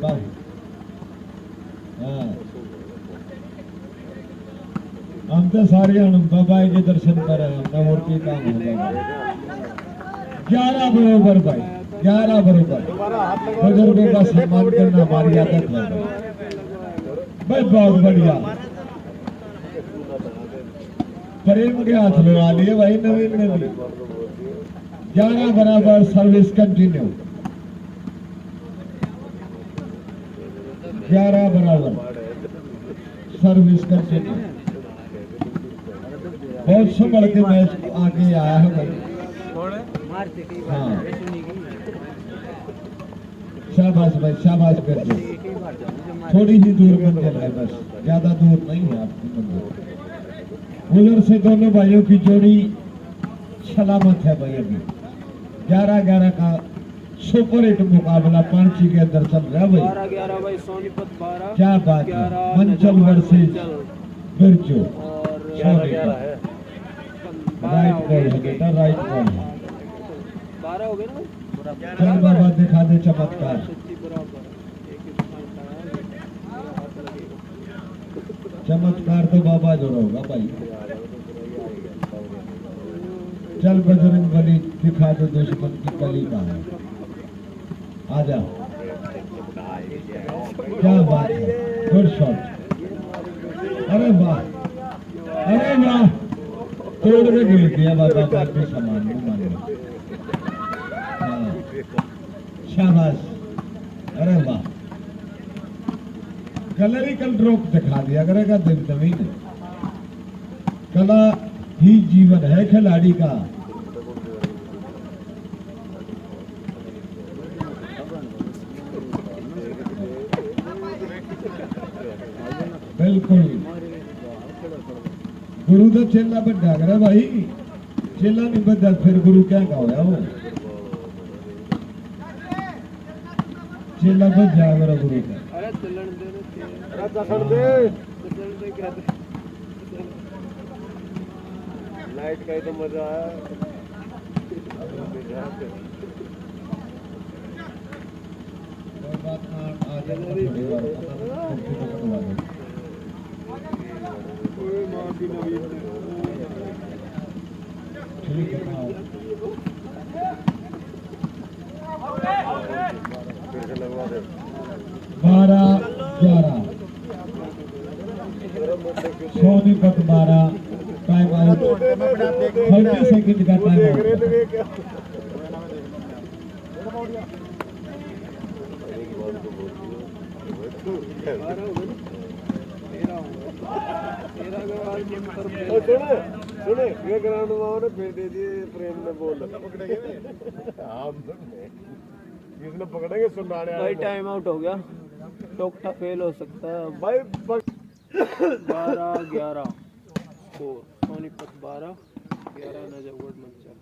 बस। हाँ हम तो सारे बाबा के दर्शन पर है, और की काम होगा। 11 बरोबर भाई, 11 बरोबर। बुजुर्गों का सम्मान करना हमारी आदत है भाई, बहुत बढ़िया। प्रेम के हाथ लगा लिए भाई नवीन ने भी। 11 बराबर, सर्विस कंटिन्यू। 11 बराबर, सर्विस कंटिन्यू। बहुत संभल के मैच आगे आया है भाई। हाँ शाबाश भाई शाबाश करके, थोड़ी ही दूर मंजिल है बस, ज्यादा दूर नहीं है आपकी मंजिल। उधर से दोनों भाइयों की जोड़ी सलामत है भाई। अभी 11-11 का सुपर हिट मुकाबला पांची के अंदर चल रहा है भाई। 12-11 भाई सोनीपत 12। क्या बात है, मंचल वर्सेस बिरजू। और 11 है। राइट कॉल है बेटा, राइट कॉल है। 12 हो गए ना। चल बाबा दिखा दे चमत्कार। चमत्कार तो बाबा जो होगा भाई। चल बजरंग बली दिखा दो दुश्मन की कली का है। आजा, क्या बात है, गुड शॉट। अरे वाह, अरे वाह, तोड़ के गिर दिया बाबा बात में सामान में मान। हाँ, शाबाश, अरे वाह, कलरिकल ड्रॉप दिखा दिया करेगा दिव्यमी ने। कला ही जीवन है खिलाड़ी का। बिल्कुल, गुरु तो चेला बड़ा कर भाई, चेला नहीं बड़ा फिर गुरु क्या होया वो। चेला बच जाएगा गुरु का। अरे चलन दे अरे दसन दे, चलन दे क्या लाइट का ही तो मजा है। कोई बात ना, आ जाना थोड़ी बार पता नहीं ठीक है ना। फिर से लगवा दे। 12-11 सोनीपत 12, टाइम आउट 30 सेकंड का टाइम आउट। सुने ये ग्राउंड में फिर दे दिए प्रेम ने बोल किसने पकड़ेंगे सुनाने भाई टाइम आउट हो गया, टोकटा फेल हो सकता है भाई 12-11 स्कोर, सोनीपत 12-11 नजफगढ़ मंचल।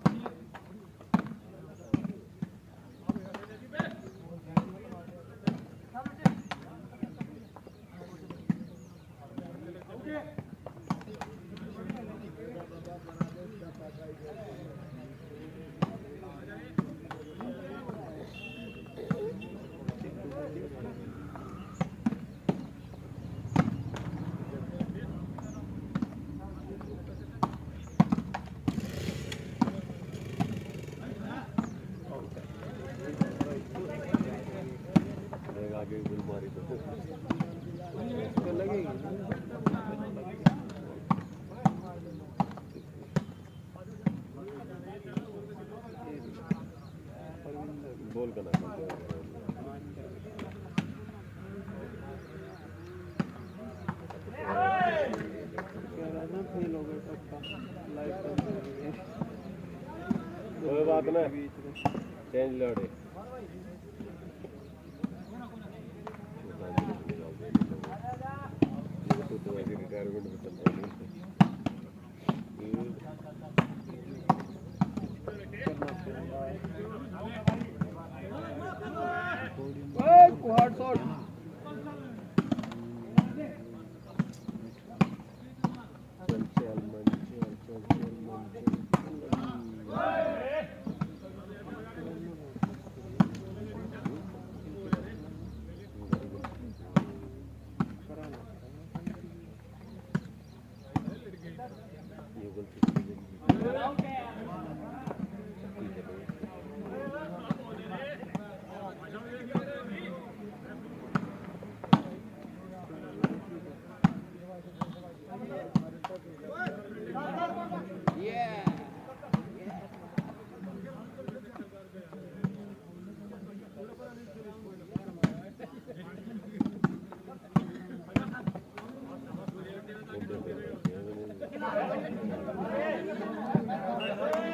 आगे बीमारी बोल कर कोई बात ना, चेंज लड़े रिटायरमेंट में चलता क्वाड शॉट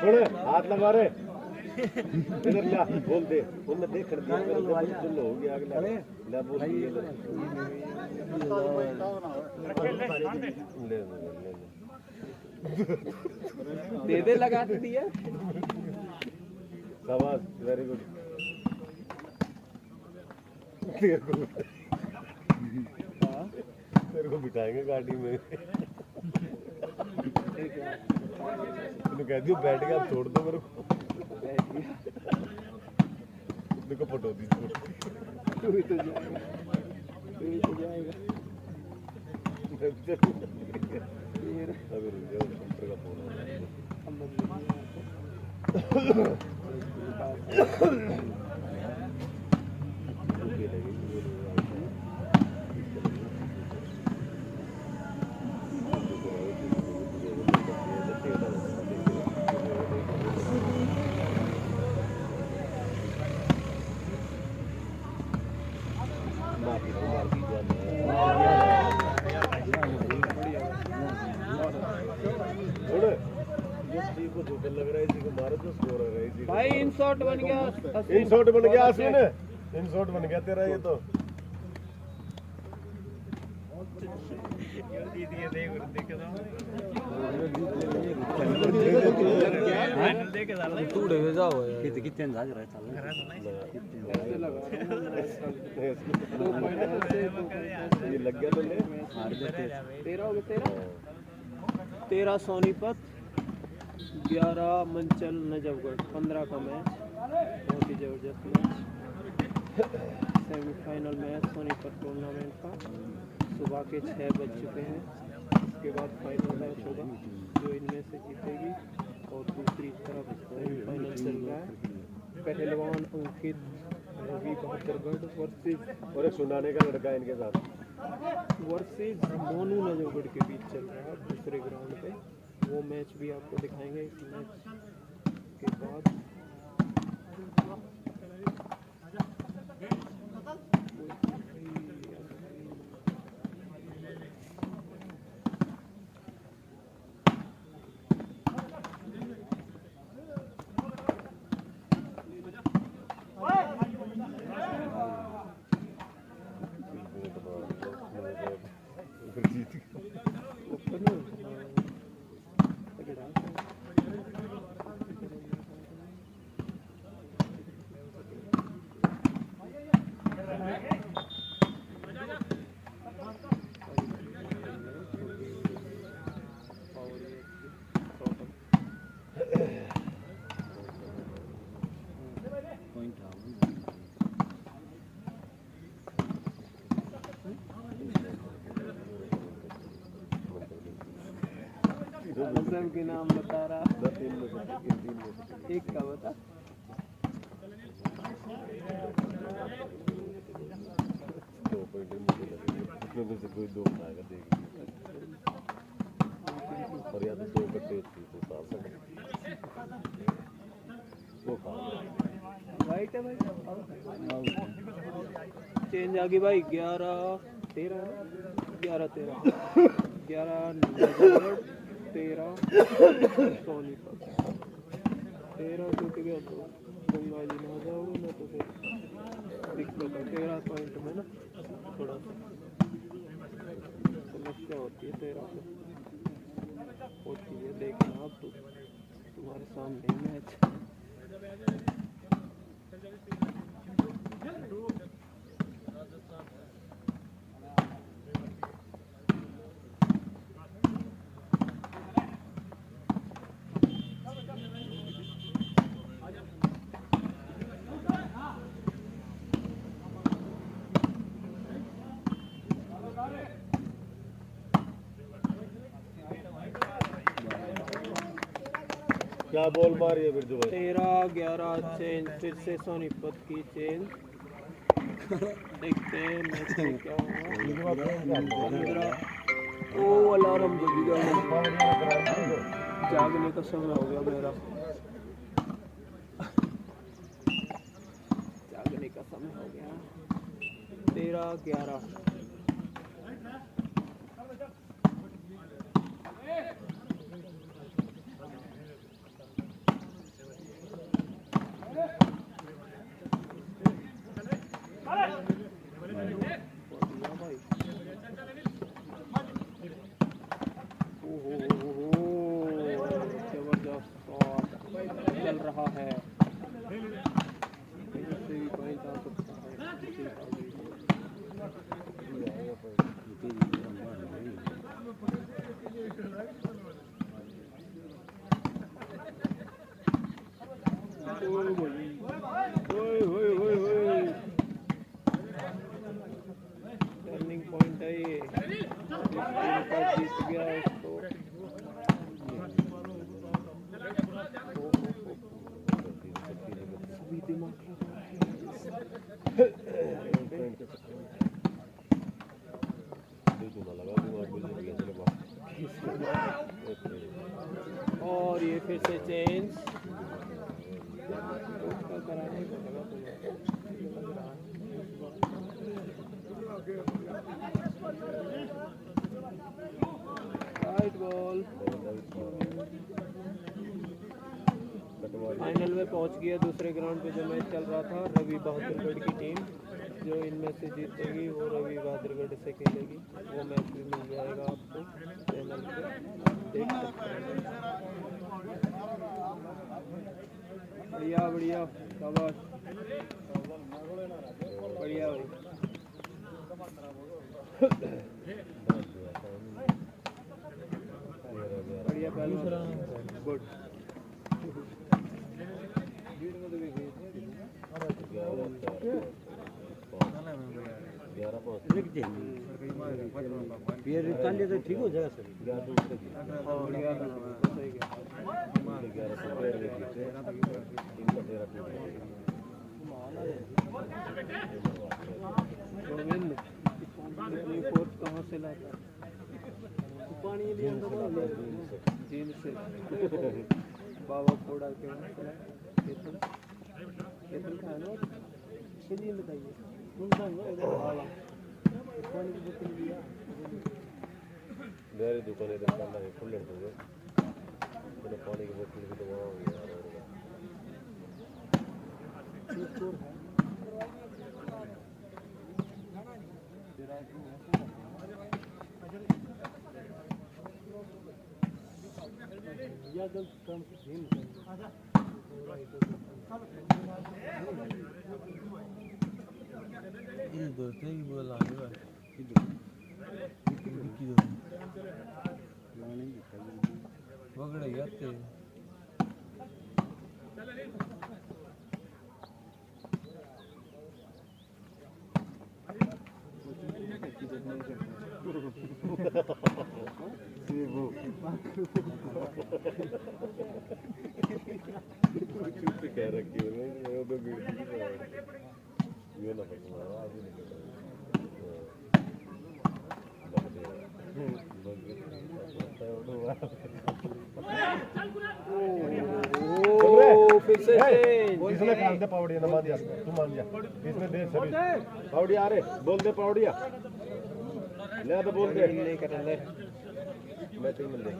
सुने हाथ लगा रहे इधर ला बोल दे उनने देख कर दिया सुन लो हो गया अगला ला बोल दिए ले दे दे लगा तो दिया। शाबाश वेरी गुड तेरे को बिठाएंगे गाड़ी में तूने कह दियो बैठ गया, छोड़ दो मेरे को। देखो फोटो दी तू ही तो जाएगा, तू ही तो जाएगा। अभी रुक जाओ, शंकर का फोन आ रहा है। भाई इन शॉट बन गया, इन शॉट बन गया अश्विन, इन शॉट बन गया तेरा ये तो। ये लग गया तो ले। 13 सोनीपत, 11 मंचल नजफगढ़। 15 का मैच, बहुत ही जबरदस्त match. Semifinal match Sonipat tournament का सुबह के 6 बज चुके हैं। इसके बाद फाइनल मैच होगा जो इनमें से जीतेगी। और दूसरी तरफ सेमीफाइनल चल रहा है, पहलवान अंकित रवि बहादुरगढ़ वर्सेस और एक सुनाने का लड़का इनके साथ वर्सेस मोनू नजफगढ़ के बीच चल रहा है दूसरे ग्राउंड पे। वो मैच भी आपको दिखाएंगे इस मैच के बाद। के नाम बता रहा, एक का बता। कोई दो बनाएगा देगी, और या तो 2 कट्टे होती तो 7 वो वाइट है भाई, चेंज आ गई भाई। 11 13 11 13 13 सोनीपत। 13 टूट गया तो गंगा जी में आ जाओगे ना, तो फिर दिक्कत है। 13 पॉइंट में ना थोड़ा सा समस्या होती है, 13 पे होती है। लेकिन आप तुम्हारे सामने मैच क्या बॉल मारी है फिर जो 13-11 चेंज फिर से सोनीपत की चेंज। देखते हैं मैच में क्या होगा। 15 ओ अलार्म बज गया, जागने का समय हो गया मेरा, जागने का समय हो गया। 13-11 चल रहा है, कहीं से भी पॉइंट आ सकता है। जीत गया इसको। सभी दिमाग और ये फिर से चेंज कराने को लगा राइट बॉल। फाइनल में पहुंच गया दूसरे ग्राउंड पे जो मैच चल रहा था। रवि बहादुरगढ़ की टीम जो इनमें से जीतेगी वो रवि बहादुरगढ़ से खेलेगी। वो मैच भी मिल जाएगा आपको चैनल पे, देख सकते हैं। बढ़िया बढ़िया, शाबाश, बढ़िया भाई। बढ़िया पहलवान, गुड। ये रिकांडे तो ठीक हो जाएगा सर। गोविंद इतनी फोर्स कहाँ से लाता है? पानी लिया झील से बाबा फोड़ा के वहाँ से लाया। केतन का है ना, झील बताइए कौन सा है इधर वाला? पानी की बोतल लिया मेरी दुकान इधर करना है फुल लेते हुए मैंने पानी की बोतल भी तो वहाँ हो गया। कह रखी है मैं तो भीड़ ये ना पकड़ा आज नहीं फिर से इसने काट दे पावड़िया ना मान जा तू मान जा इसमें दे सभी पावड़िया आ रहे बोल दे पावड़िया ले तो बोल दे नहीं कर ले मैं तो मिल दे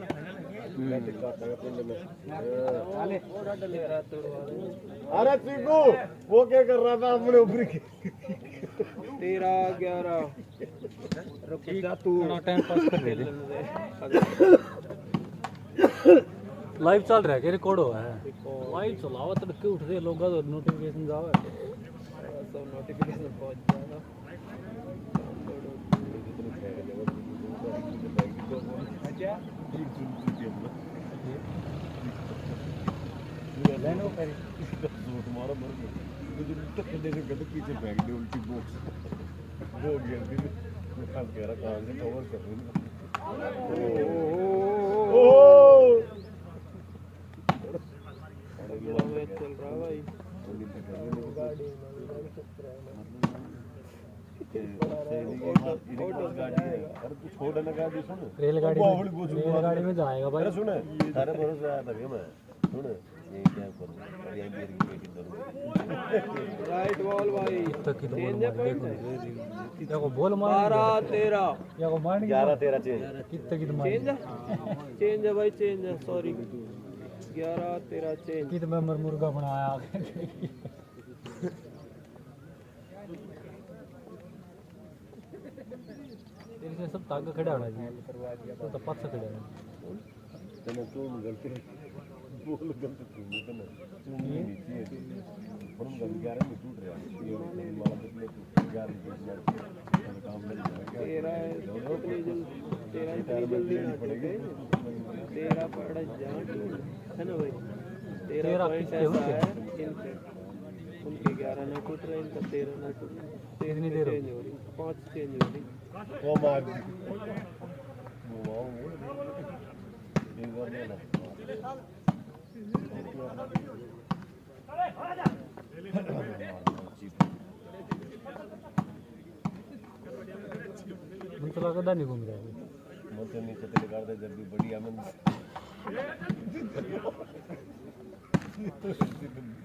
मैं तो काटता हूं पिंड में आले तेरा तोड़वा दे। अरे चिकू वो क्या कर रहा था अपने ऊपर की 13-11 रुक जा तू टाइम पास कर दे लाइव चल रहा है कि रिकॉर्ड हुआ है? लाइव चलावा तड़के उठ रहे लोग तो नोटिफिकेशन जावे सब नोटिफिकेशन पहुंच जाएगा। तुम्हारा मर गया पीछे फेंक दे उल्टी बॉक्स वो गया दिन कह रहा कहां से कवर कर रही मैच चल रहा भाई। रेलगाड़ी में जाएगा भाई। सुन तारे भरोसे आया था मैं सुन ये क्या करूं यहीं भी वेटिंग करूंगा राइट बॉल भाई। तक की तो चेंज है पॉइंट देखो बॉल मार 12-13 या को मार 11-13 चेंज कितने की मार चेंज है भाई, चेंज है, सॉरी 11-13 चेंज। कित में मुर्गा बनाया तेरे से सब ताक खड़ा होना चाहिए तो पास से खड़ा है तने तू गलती बोल गलती तू तने तू नीचे है और हम 11 में टूट रहा ये माला बदले तू 11 में काम नहीं तेरा इतनी जल्दी ना पड़ेगी 13 पड़ जा है ना भाई। 13 पॉइंट ऐसा है इनके, उनके 11 ना टूट रहे, इनका 13 ना टूट रहा। इतनी देर चेंज हो रही, 5 चेंज हो रही। वो मार वो मुझे लगा था नहीं घूम रहा है मुझे नीचे तेरे कर दे जब भी बढ़िया मैं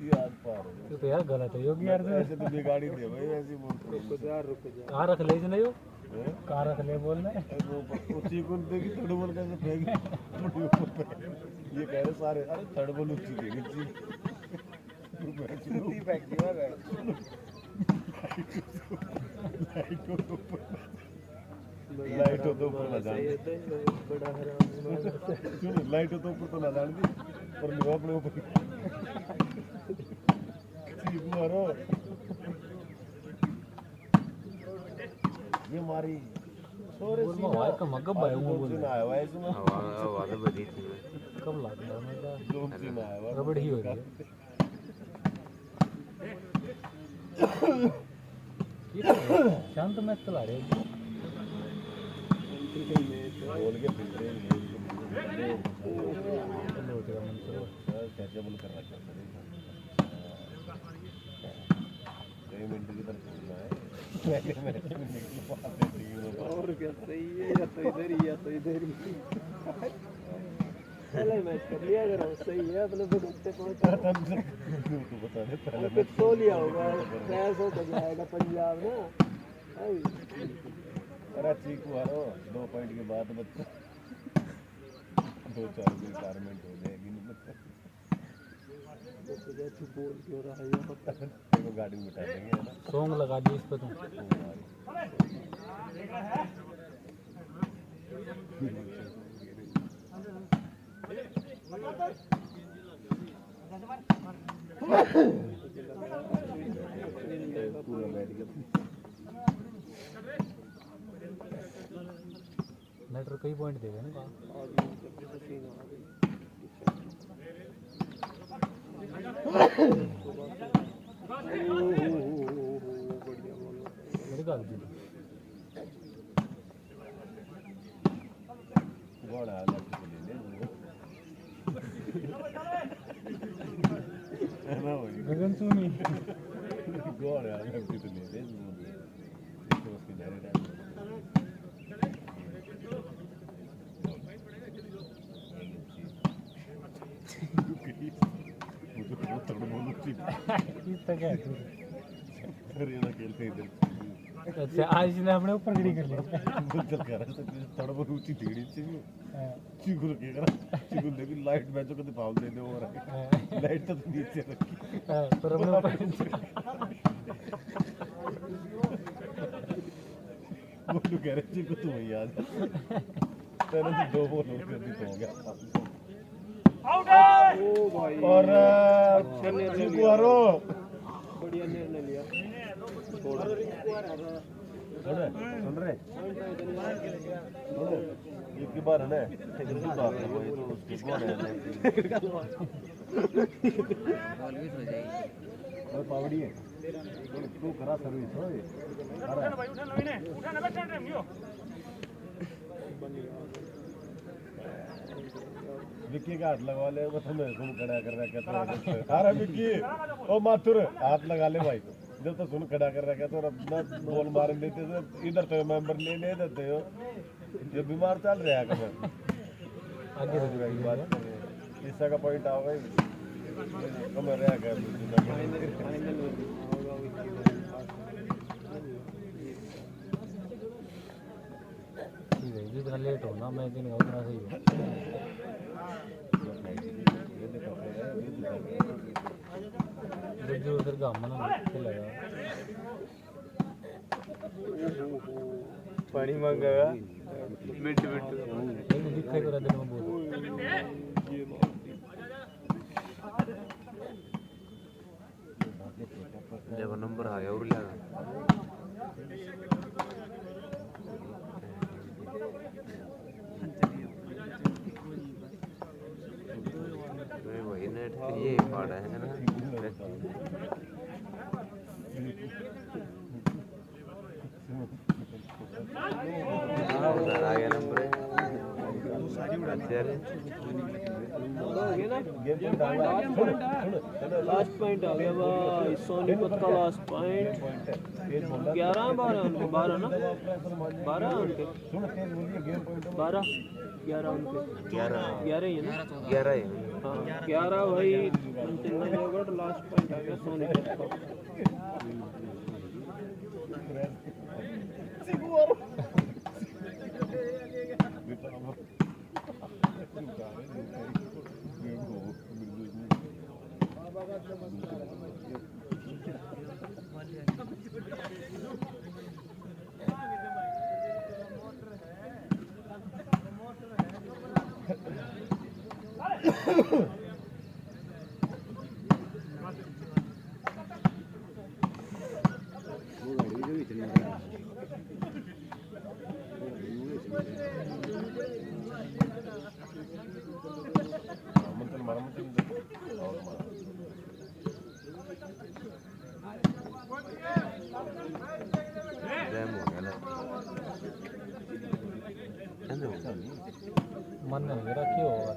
याद पार तो यार गलत है योगी यार ऐसे तो बिगाड़ी दे भाई ऐसी बोल कहाँ रख ले इसने यो कहाँ रख ले बोलना है उसी को देखी थर्ड बॉल कैसे फेंक ये कह रहे सारे अरे थर्ड बॉल उसी के नीचे फेंक दिया लाइट हो तो ऊपर ना जान लाइट हो तो ऊपर तो ना जान दी पर नहीं अपने ऊपर मारो ये मारी सोरे बोल मैं वाई का मगब आया हूँ बोल ना आया इसमें हवा तो बड़ी थी कब लाता है मैं जोन सीन आया रबड़ ही हो रही है ये तो शांत मैच चला रहे हैं बोल के फिल्टर चलो उठेगा मन से कैचेबल कर रखा है कई मिनट की तरफ चलना है और क्या सही है या तो इधर ही या तो इधर ही पहले मैच कर लिया अगर सही है अपने को देखते पहुंचा तो बता दे पहले कुछ सो लिया होगा फ्रेश हो जाएगा पंजाब ना अरे चीकू हारो 2 पॉइंट के बाद बच्चा 2-4 रिटायरमेंट हो जाएगी बोल क्यों रहा है पता तो गाड़ी में बिठा देंगे है ना सॉन्ग लगा दी इस पे तुम पूरा बैठ गया नेटर कई पॉइंट देगा ना मेरी गल जी गोड़ा अलग से ले ले है ना भाई गगन सोनी गोड़ा अलग से ले ले तो उसकी डायरेक्ट अच्छा आज ने अपने ऊपर खड़ी कर लिया थोड़ा बहुत ऊंची टीड़ी चाहिए चिगुल के करा चिगुल देखी लाइट मैचो कदे पाव दे दे और लाइट तो नीचे रखी पर अपने ऊपर वो तो कह रहे चिगु तू याद तेरे तो 2 बॉल और कर दी तो हो गया ओ भाई और अच्छा निर्णय चिगु लिया हारो बढ़िया निर्णय लिया सुन रहे एक की बार है ना जल्दी बात है भाई तो उसकी कौन है बॉल भी हो जाएगी और पावड़ी है तू करा सर्विस हो विक्की का हाथ लगवा ले वो तुम्हें सुन खड़ा कर रहा कहता है अरे विक्की ओ माथुर हाथ लगा ले भाई जब तो सुन खड़ा कर रहा कहता और अपना बॉल मार देते तो इधर तो मेंबर ले ले देते हो ये बीमार चल रहा है कमर आगे रख की बात इसका का पॉइंट आओगे कमर रहा कर फाइनल में होगा ठीक है जितना लेट होना मैं दिन का उतना सही है जो उधर गाँव में ना लगा पानी मांगेगा मिनट नहीं दिखाई करा दिन में बोल जब नंबर आ गया और लगा वही नेट ये पड़ा है ना आ गया नंबर लास्ट पॉइंट आ गया भाई, सोनीपत का लास्ट पॉइंट। 11 12 उनके, 12 ना, 12 उनके, 12 11 उनके, 11 ही है ना, 11 है, हाँ 11 भाई। चंडीगढ़ लास्ट पॉइंट आ गया सोनीपत का। मन नहीं मेरा क्यों होगा?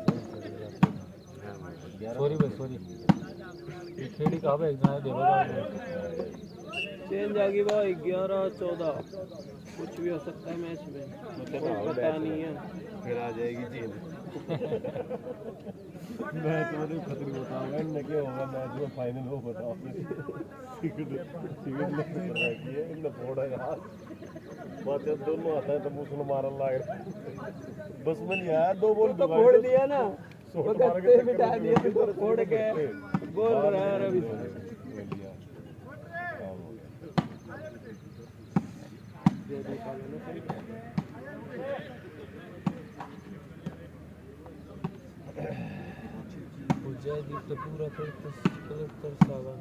सॉरी भाई सॉरी, ये खेड़ी कहाँ पे एग्जाम देखो चेंज आ गई भाई, 11 14, कुछ भी हो सकता है मैच में, कोई पता नहीं है। फिर आ जाएगी चेंज। मैं तुम्हें खतरे बताऊंगा इनने क्या होगा मैच में, फाइनल हो बताओ। टिकट नहीं कर रखी है इनने, फोड़ा यार बात जब दोनों आता है तो मुसल मारन लाग रहा। बस में नहीं आया, 2 बॉल तो फोड़ दिया ना, वो गत्ते बिठा दिया तो फोड़ के गोल बनाया रवि। Jadi tepura tersawan.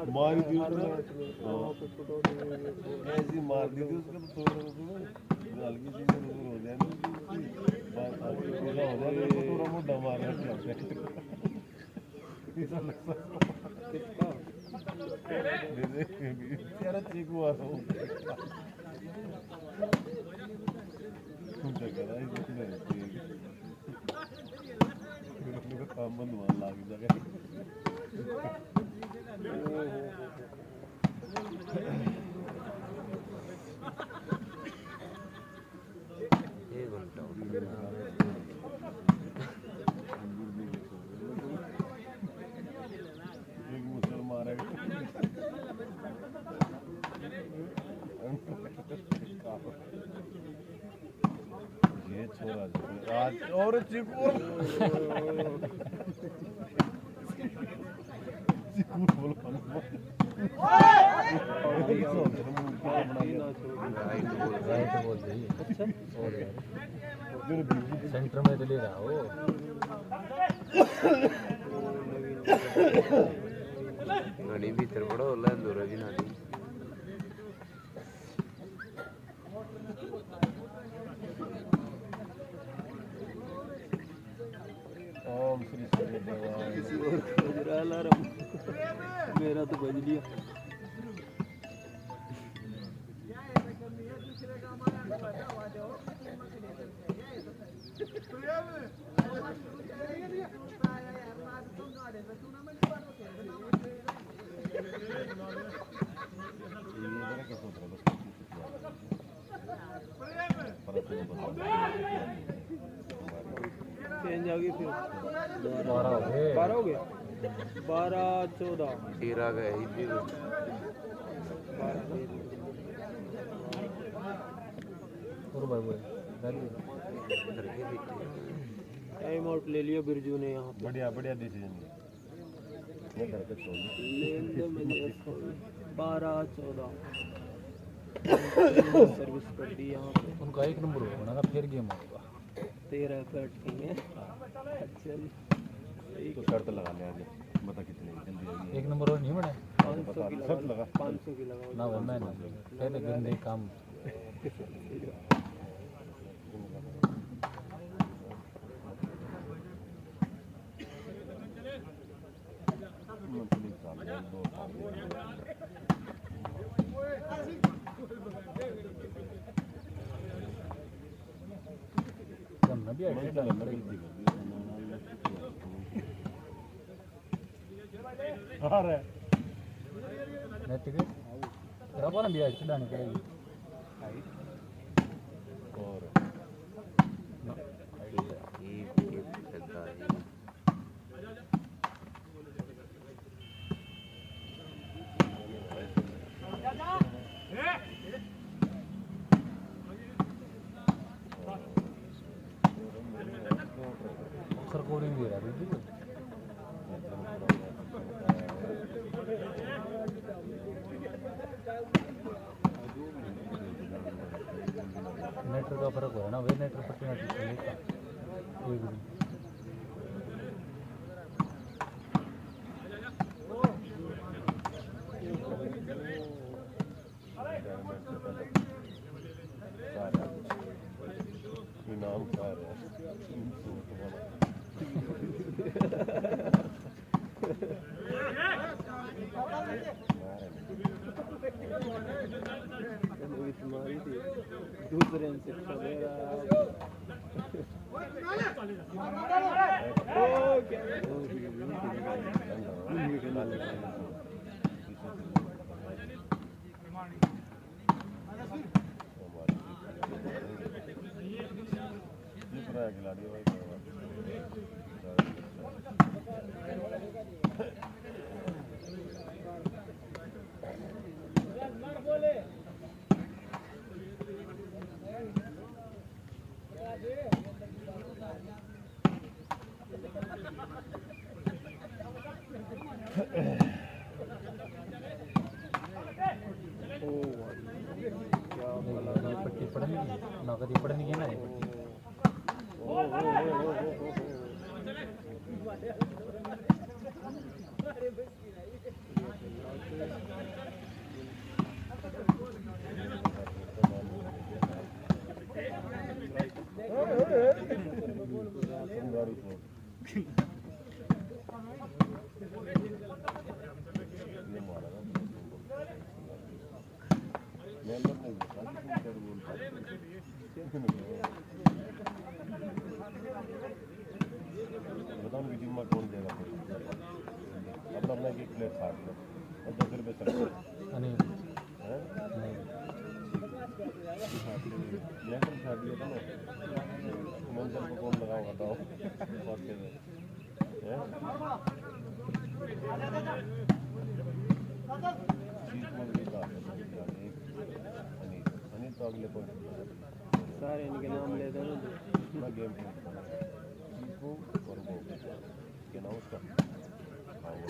मार दी ऐसी मार दी थी उसका, तो थोड़ा हल्की सी हो जाए ना, थोड़ा मोटा मार यार चीकू आ रहा हूँ काम बंद हुआ लाग जगह। एक मुसल मारेगा ये छोरा आज और चिकू बोलो सेंटर में चले रहा हो। नडी भीतर पड़ो होला दूर भी ना दी। ओम श्री सूर्य देवाय। किसी और को बज रहा अलार्म, मेरा तो बज लिया। चेंज आ गई फिर 12 हो गए 12 14 13 गए टाइम आउट ले लिया बिरजू ने यहाँ पे। बढ़िया बढ़िया डिसीजन है। 12 14 सर्विस कर दी यहाँ पे। उनका 1 नंबर होगा ना, फिर गेम होगा। 13 कट की है। चल तो शर्त लगा ले आज बता कितने जल्दी आएगी एक नंबर और नहीं बने 500 की सब लगा। 500 की लगाओ ना भाई मैं ना कहते गंदे काम मंथली साल में 2 साल कम ना भी आइडिया चल मैं गलती कर दी आ रहा है मैं टिकट रबा ना भी आज चढ़ानी पड़ेगी और सरकोरी भी है दीदी नेटर का फर्क हो है ना वही नेटर पट्टी नेटर चलेगा कोई भी इनाम खा रहा है भी तुम्हारी थी दूसरे से दे रहा खिलाड़ी भाई पट्टी पड़नी नौकरी पड़नी है ना ये बताओ कि जिम्मा कौन देगा अपना अपना एक प्लेट खा लो और 10 रुपये चल अनिल नेशनल खा लिया था ना मंजर को कौन लगाओगा बताओ बहुत के अनिल तो अगले पॉइंट सारे इनके नाम ले दो ना गेम चीकू और वो क्या नाम उसका हाँ वो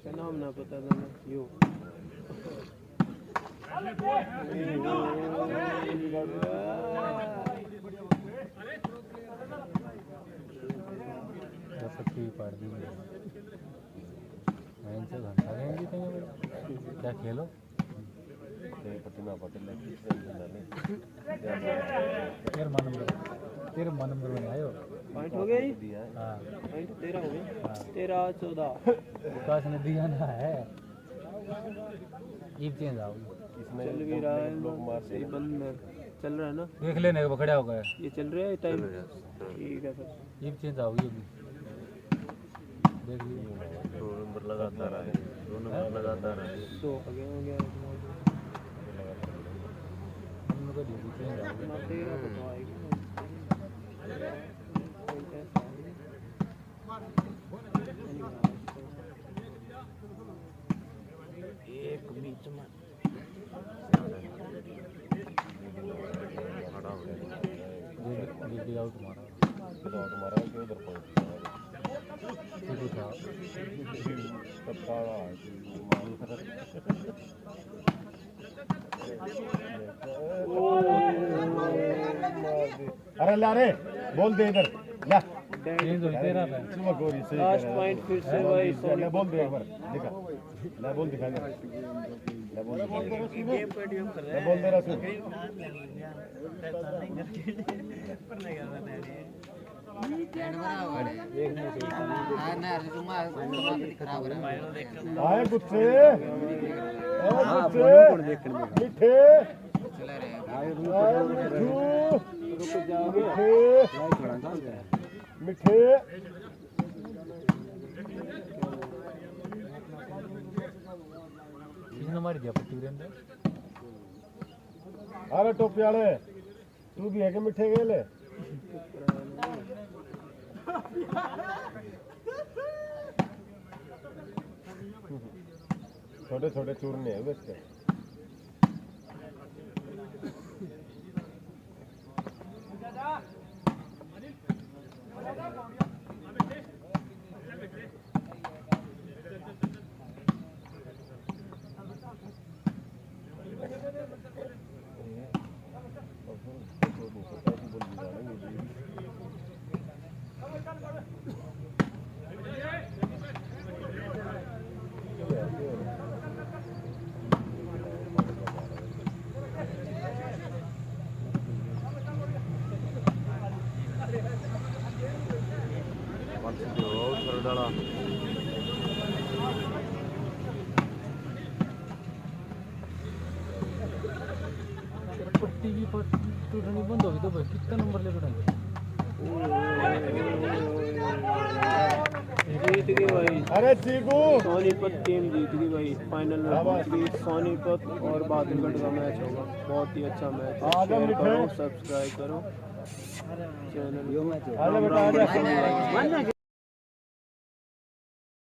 क्या नाम ना पता था ना यो पट्टी पाड़ दी मैं इनसे घंटा लेंगे क्या खेलो पटना पटेल तेरे मन नंबर में आयो पॉइंट हो गए हाँ पॉइंट 13 हो गए 13 14 विकास ने दिया ना है ईब चेंज आओ इसमें चल भी रहा है लोग मार सही बंद चल रहा है ना देख लेने का खड़ा हो गया ये चल रहा है टाइम ठीक है सर ईब चेंज आओ ये भी देख लीजिए 2 नंबर लगातार आ रहे 2 नंबर लगातार आ रहे 2 आगे हो गया हम लोग का ड्यूटी चेंज आओ ना 13 को तो आएगी एक बीच में दीदी आओ तुम्हारा तुम्हारा क्यों उधर पहुंच सीधी था सब सारा अरे ला रे बोल दे इधर ला चेंज होते रहता है। चलो गोरी से लास्ट पॉइंट फिर से भाई ले सोनीपत बोल दे एक बार दिखा ले बोल दिखा ले बोल ले बोल दे रहा सुन एंड बना हुआ है हां ना तुम खराब हो रहा है आए गुस्से हाँ गुस्से फोन देखने में मिठे चला रहे आए मिठू रुक जाओगे मिठे इसने मार दिया पट्टी रेंदर अरे टोपी वाले तू भी है कि मिठे गेले छोटे छोटे चूरने हैं इसके डाला पट्टी भी टूटनी बंद होगी तो भाई कितना नंबर ले टूटेंगे जीत गई भाई अरे चीकू सोनीपत टीम जीत गई भाई फाइनल में पहुंच गई सोनीपत और बादलगढ़ का मैच होगा बहुत ही अच्छा मैच है शेयर करो सब्सक्राइब करो चैनल आजा बेटा आजा